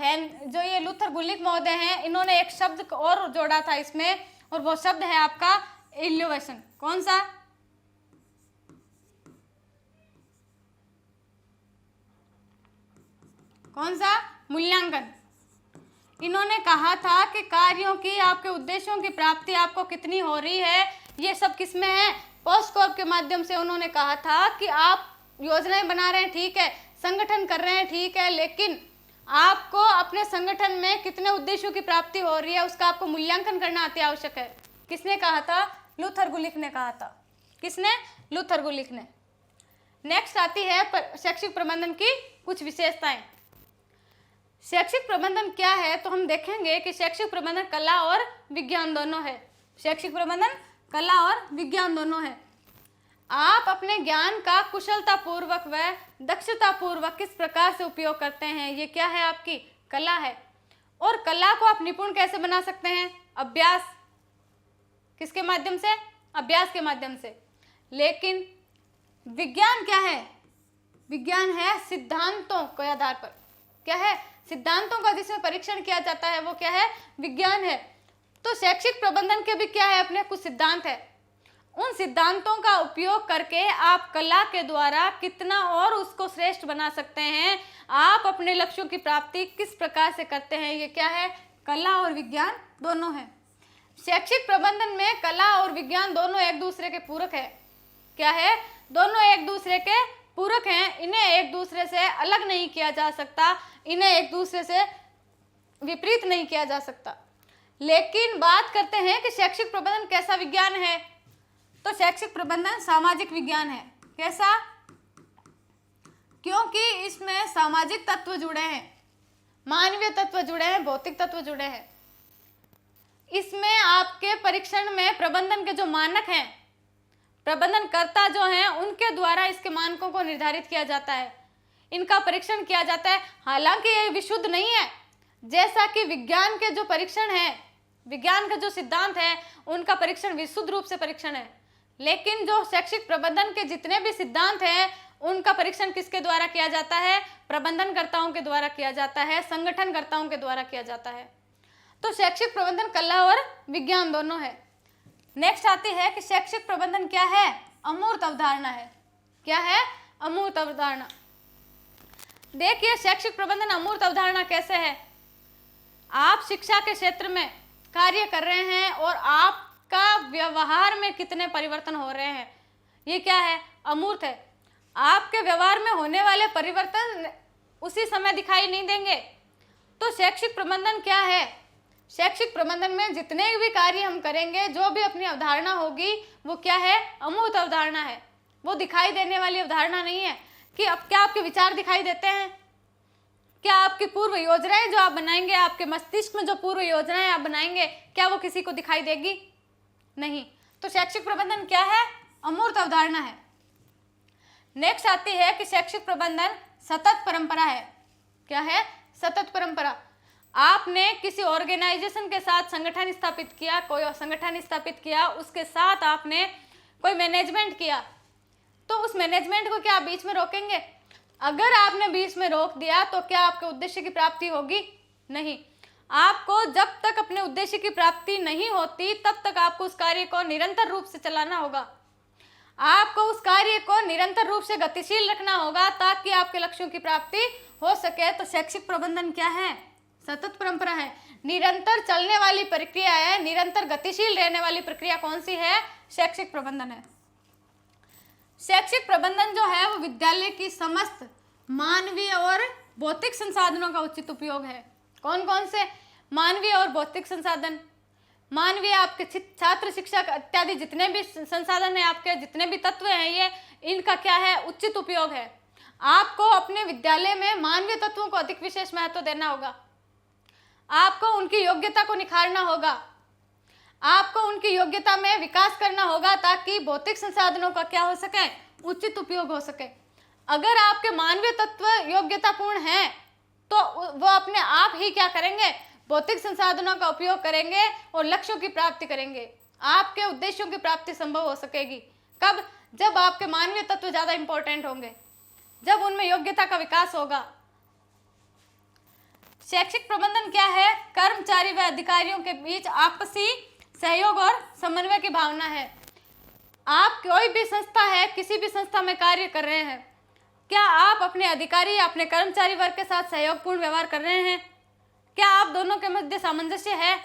जो ये लूथर गुलिक महोदय हैं, इन्होंने एक शब्द और जोड़ा था इसमें, और वो शब्द है आपका इल्यूवेशन। कौन सा? कौन सा? मूल्यांकन। इन्होंने कहा था कि कार्यों की, आपके उद्देश्यों की प्राप्ति आपको कितनी हो रही है, ये सब किसमें है? पोस्टकॉर्ब के माध्यम से उन्होंने कहा था कि आप योजनाएं बना रहे हैं, ठीक है, संगठन कर रहे हैं, ठीक है, लेकिन आपको अपने संगठन में कितने उद्देश्यों की प्राप्ति हो रही है उसका आपको मूल्यांकन करना अति आवश्यक है। किसने कहा था? लूथर गुलिक ने कहा था। किसने? लूथर गुलिक ने। नेक्स्ट आती है शैक्षिक प्रबंधन की कुछ विशेषताएं। शैक्षिक प्रबंधन क्या है? तो हम देखेंगे कि शैक्षिक प्रबंधन कला और विज्ञान दोनों है। शैक्षिक प्रबंधन कला और विज्ञान दोनों है। आप अपने ज्ञान का कुशलतापूर्वक व दक्षतापूर्वक किस प्रकार से उपयोग करते हैं, ये क्या है? आपकी कला है। और कला को आप निपुण कैसे बना सकते हैं? अभ्यास। किसके माध्यम से? अभ्यास के माध्यम से। लेकिन विज्ञान क्या है? विज्ञान है सिद्धांतों के आधार पर। क्या है? सिद्धांतों का जिसमें परीक्षण किया जाता है वो क्या है? विज्ञान है। तो शैक्षिक प्रबंधन के भी क्या है? अपने कुछ सिद्धांत है। उन सिद्धांतों का उपयोग करके आप कला के द्वारा कितना और उसको श्रेष्ठ बना सकते हैं, आप अपने लक्ष्यों की प्राप्ति किस प्रकार से करते हैं, ये क्या है? कला और विज्ञान दोनों है। शैक्षिक प्रबंधन में कला और विज्ञान दोनों एक दूसरे के पूरक है। क्या है? दोनों एक दूसरे के पूरक हैं। इन्हें एक दूसरे से अलग नहीं किया जा सकता, इन्हें एक दूसरे से विपरीत नहीं किया जा सकता। लेकिन बात करते हैं कि शैक्षिक प्रबंधन कैसा विज्ञान है, तो शैक्षिक प्रबंधन सामाजिक विज्ञान है। कैसा? क्योंकि इसमें सामाजिक तत्व जुड़े हैं, मानवीय तत्व जुड़े हैं, भौतिक तत्व जुड़े हैं। इसमें आपके परीक्षण में प्रबंधन के जो मानक हैं, प्रबंधनकर्ता जो हैं, उनके द्वारा इसके मानकों को निर्धारित किया जाता है, इनका परीक्षण किया जाता है। हालांकि ये विशुद्ध नहीं है, जैसा कि विज्ञान के जो परीक्षण है, विज्ञान का जो सिद्धांत है, उनका परीक्षण विशुद्ध रूप से परीक्षण है। लेकिन जो शैक्षिक प्रबंधन के जितने भी सिद्धांत हैं, उनका परीक्षण किसके द्वारा किया जाता है? प्रबंधनकर्ताओं के द्वारा किया जाता है, संगठनकर्ताओं के द्वारा किया जाता है। तो शैक्षिक प्रबंधन कला और विज्ञान दोनों है। नेक्स्ट आती है कि शैक्षिक प्रबंधन क्या है? अमूर्त अवधारणा है। क्या है? अमूर्त अवधारणा। देखिए, शैक्षिक प्रबंधन अमूर्त अवधारणा कैसे है? आप शिक्षा के क्षेत्र में कार्य कर रहे हैं और आपका व्यवहार में कितने परिवर्तन हो रहे हैं, ये क्या है? अमूर्त है। आपके व्यवहार में होने वाले परिवर्तन उसी समय दिखाई नहीं देंगे। तो शैक्षिक प्रबंधन क्या है? शैक्षिक प्रबंधन में जितने भी कार्य हम करेंगे, जो भी अपनी अवधारणा होगी, वो क्या है? अमूर्त अवधारणा है। वो दिखाई देने वाली अवधारणा नहीं है कि अब क्या आपके विचार दिखाई देते हैं, क्या आपकी पूर्व योजनाएं जो आप बनाएंगे, आपके मस्तिष्क में जो पूर्व योजनाएं आप बनाएंगे, क्या वो किसी को दिखाई देगी? नहीं। तो शैक्षिक प्रबंधन क्या है? अमूर्त अवधारणा है। नेक्स्ट आती है कि शैक्षिक प्रबंधन सतत परंपरा है। क्या है? सतत परंपरा। आपने किसी ऑर्गेनाइजेशन के साथ संगठन स्थापित किया, कोई संगठन स्थापित किया, उसके साथ आपने कोई मैनेजमेंट किया, तो उस मैनेजमेंट को क्या आप बीच में रोकेंगे? अगर आपने बीच में रोक दिया तो क्या आपके उद्देश्य की प्राप्ति होगी? नहीं। आपको जब तक अपने उद्देश्य की प्राप्ति नहीं होती तब तक आपको उस कार्य को निरंतर रूप से चलाना होगा। आपको उस कार्य को निरंतर रूप से गतिशील रखना होगा ताकि आपके लक्ष्यों की प्राप्ति हो सके। तो शैक्षिक प्रबंधन क्या है? सतत परंपरा है, निरंतर चलने वाली प्रक्रिया है, निरंतर गतिशील रहने वाली प्रक्रिया कौन सी है? शैक्षिक प्रबंधन है। शैक्षिक प्रबंधन जो है वो विद्यालय की समस्त मानवीय और भौतिक संसाधनों का उचित उपयोग है। कौन कौन से? मानवीय और भौतिक संसाधन। मानवीय आपके छात्र शिक्षक इत्यादि जितने भी संसाधन है, आपके जितने भी तत्व हैं, ये इनका क्या है? उचित उपयोग है। आपको अपने विद्यालय में मानवीय तत्वों को अधिक विशेष महत्व देना होगा। आपको उनकी योग्यता को निखारना होगा। आपको उनकी योग्यता में विकास करना होगा ताकि भौतिक संसाधनों का क्या हो सके? उचित उपयोग हो सके। अगर आपके मानवीय तत्व योग्यतापूर्ण हैं तो वो अपने आप ही क्या करेंगे? भौतिक संसाधनों का उपयोग करेंगे और लक्ष्यों की प्राप्ति करेंगे। आपके उद्देश्यों की प्राप्ति संभव हो सकेगी। कब? जब आपके मानवीय तत्व ज्यादा इंपॉर्टेंट होंगे, जब उनमें योग्यता का विकास होगा। शैक्षिक प्रबंधन क्या है? कर्मचारी व अधिकारियों के बीच आपसी सहयोग और समन्वय की भावना है। आप कोई भी संस्था है, किसी भी संस्था में कार्य कर रहे हैं, क्या आप अपने अधिकारी या अपने कर्मचारी वर्ग के साथ सहयोगपूर्ण व्यवहार कर रहे हैं? क्या आप दोनों के मध्य सामंजस्य है?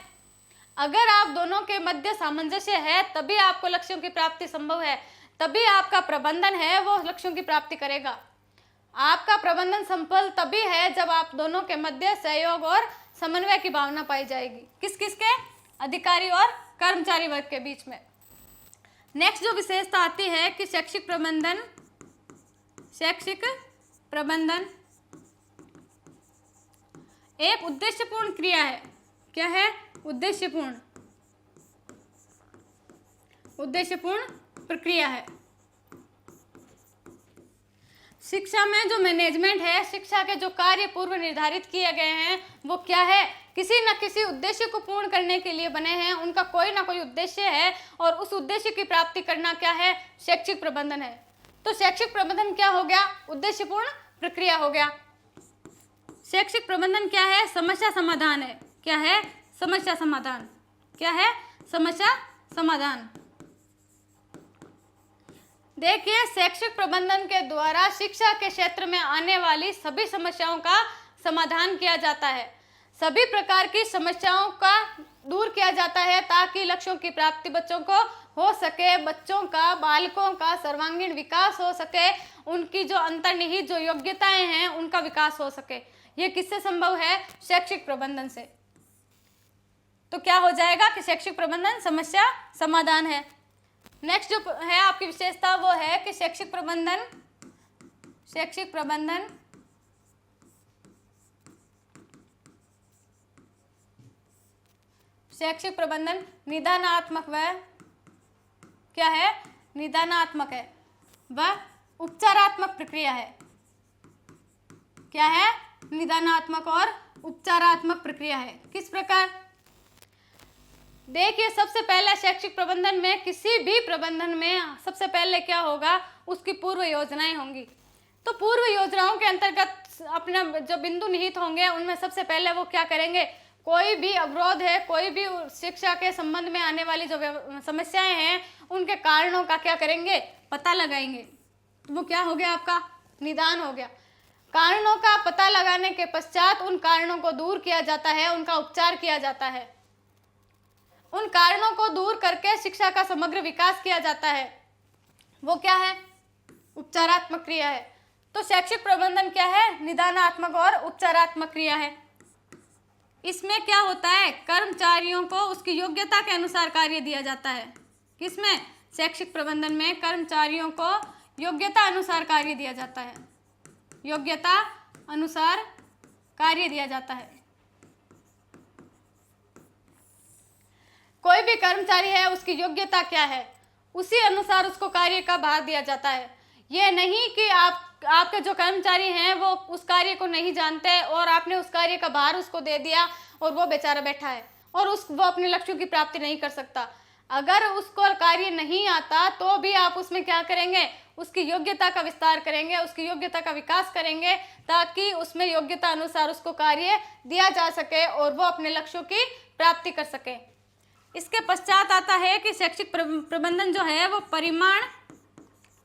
अगर आप दोनों के मध्य सामंजस्य है तभी आपको लक्ष्यों की प्राप्ति संभव है, तभी आपका प्रबंधन है वो लक्ष्यों की प्राप्ति करेगा। आपका प्रबंधन सफल तभी है जब आप दोनों के मध्य सहयोग और समन्वय की भावना पाई जाएगी। किस किस के? अधिकारी और कर्मचारी वर्ग के बीच में। नेक्स्ट जो विशेषता आती है कि शैक्षिक प्रबंधन एक उद्देश्यपूर्ण क्रिया है। क्या है? उद्देश्यपूर्ण प्रक्रिया है। शिक्षा में जो मैनेजमेंट है, शिक्षा के जो कार्य पूर्व निर्धारित किए गए हैं वो क्या है? किसी न किसी उद्देश्य को पूर्ण करने के लिए बने हैं। उनका कोई ना कोई उद्देश्य है और उस उद्देश्य की प्राप्ति करना क्या है? शैक्षिक प्रबंधन है। तो शैक्षिक प्रबंधन क्या हो गया? उद्देश्यपूर्ण प्रक्रिया हो गया। शैक्षिक प्रबंधन क्या है? समस्या समाधान है। क्या है? समस्या समाधान। क्या है? समस्या समाधान। देखिए, शैक्षिक प्रबंधन के द्वारा शिक्षा के क्षेत्र में आने वाली सभी समस्याओं का समाधान किया जाता है। सभी प्रकार की समस्याओं का दूर किया जाता है ताकि लक्ष्यों की प्राप्ति बच्चों को हो सके, बच्चों का, बालकों का सर्वांगीण विकास हो सके, उनकी जो अंतर्निहित जो योग्यताएं हैं उनका विकास हो सके। ये किससे संभव है? शैक्षिक प्रबंधन से। तो क्या हो जाएगा कि शैक्षिक प्रबंधन समस्या समाधान है। नेक्स्ट जो है आपकी विशेषता वो है कि शैक्षिक प्रबंधन निदानात्मक व क्या है? निदानात्मक है व उपचारात्मक प्रक्रिया है। क्या है? निदानात्मक और उपचारात्मक प्रक्रिया है। किस प्रकार? देखिए, सबसे पहले शैक्षिक प्रबंधन में, किसी भी प्रबंधन में सबसे पहले क्या होगा? उसकी पूर्व योजनाएं होंगी। तो पूर्व योजनाओं के अंतर्गत अपना जो बिंदु निहित होंगे उनमें सबसे पहले वो क्या करेंगे? कोई भी अवरोध है, कोई भी शिक्षा के संबंध में आने वाली जो समस्याएं हैं उनके कारणों का क्या करेंगे? पता लगाएंगे। तो वो क्या हो गया? आपका निदान हो गया। कारणों का पता लगाने के पश्चात उन कारणों को दूर किया जाता है, उनका उपचार किया जाता है। उन कारणों को दूर करके शिक्षा का समग्र विकास किया जाता है। वो क्या है? उपचारात्मक क्रिया है। तो शैक्षिक प्रबंधन क्या है? निदानात्मक और उपचारात्मक क्रिया है। इसमें क्या होता है? कर्मचारियों को उसकी योग्यता के अनुसार कार्य दिया जाता है। किसमें? शैक्षिक प्रबंधन में कर्मचारियों को योग्यता अनुसार कार्य दिया जाता है। योग्यता अनुसार कार्य दिया जाता है। कोई भी कर्मचारी है, उसकी योग्यता क्या है, उसी अनुसार उसको कार्य का भार दिया जाता है। ये नहीं कि आपके जो कर्मचारी हैं वो उस कार्य को नहीं जानते और आपने उस कार्य का भार उसको दे दिया और वो बेचारा बैठा है और वो अपने लक्ष्यों की प्राप्ति नहीं कर सकता। अगर उसको कार्य नहीं आता तो भी आप उसमें क्या करेंगे, उसकी योग्यता का विस्तार करेंगे, उसकी योग्यता का विकास करेंगे, ताकि उसमें योग्यता अनुसार उसको कार्य दिया जा सके और वो अपने लक्ष्यों की प्राप्ति कर सके। इसके पश्चात आता है कि शैक्षिक प्रबंधन जो है वो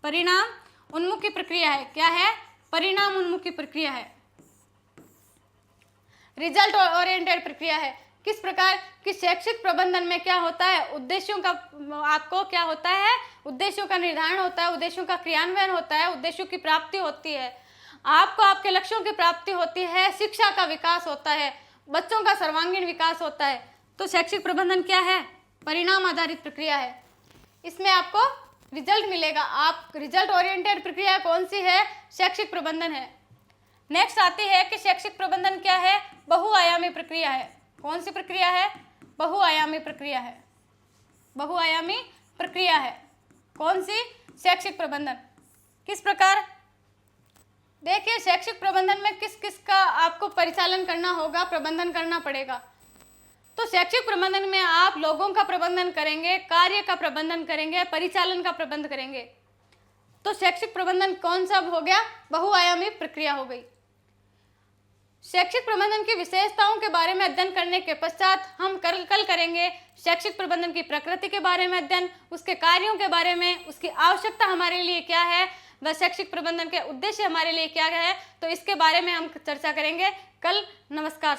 परिणाम उन्मुखी प्रक्रिया है। क्या है? परिणाम उन्मुखी प्रक्रिया है, रिजल्ट ओरिएंटेड प्रक्रिया है। किस प्रकार कि शैक्षिक प्रबंधन में क्या होता है, उद्देश्यों का आपको क्या होता है, उद्देश्यों का निर्धारण होता है, उद्देश्यों का क्रियान्वयन होता है, उद्देश्यों की प्राप्ति होती है, आपको आपके लक्ष्यों की प्राप्ति होती है, शिक्षा का विकास होता है, बच्चों का सर्वांगीण विकास होता है। तो शैक्षिक प्रबंधन क्या है? परिणाम आधारित प्रक्रिया है। इसमें आपको रिजल्ट मिलेगा। आप रिजल्ट ओरिएंटेड प्रक्रिया कौन सी है? शैक्षिक प्रबंधन है। नेक्स्ट आती है कि शैक्षिक प्रबंधन क्या है? बहुआयामी प्रक्रिया है। कौन सी प्रक्रिया है? बहुआयामी प्रक्रिया है। बहुआयामी प्रक्रिया है। कौन सी? शैक्षिक प्रबंधन। किस प्रकार? देखिए, शैक्षिक प्रबंधन में किस किस का आपको परिचालन करना होगा, प्रबंधन करना पड़ेगा। तो शैक्षिक प्रबंधन में आप लोगों का प्रबंधन करेंगे, कार्य का प्रबंधन करेंगे, परिचालन का प्रबंध करेंगे। तो शैक्षिक प्रबंधन कौन सा हो गया? बहुआयामी प्रक्रिया हो गई। शैक्षिक प्रबंधन की विशेषताओं के बारे में अध्ययन करने के पश्चात हम कल करेंगे शैक्षिक प्रबंधन की प्रकृति के बारे में अध्ययन, उसके कार्यों के बारे में, उसकी आवश्यकता हमारे लिए क्या है, व शैक्षिक प्रबंधन के उद्देश्य हमारे लिए क्या है। तो इसके बारे में हम चर्चा करेंगे कल। नमस्कार।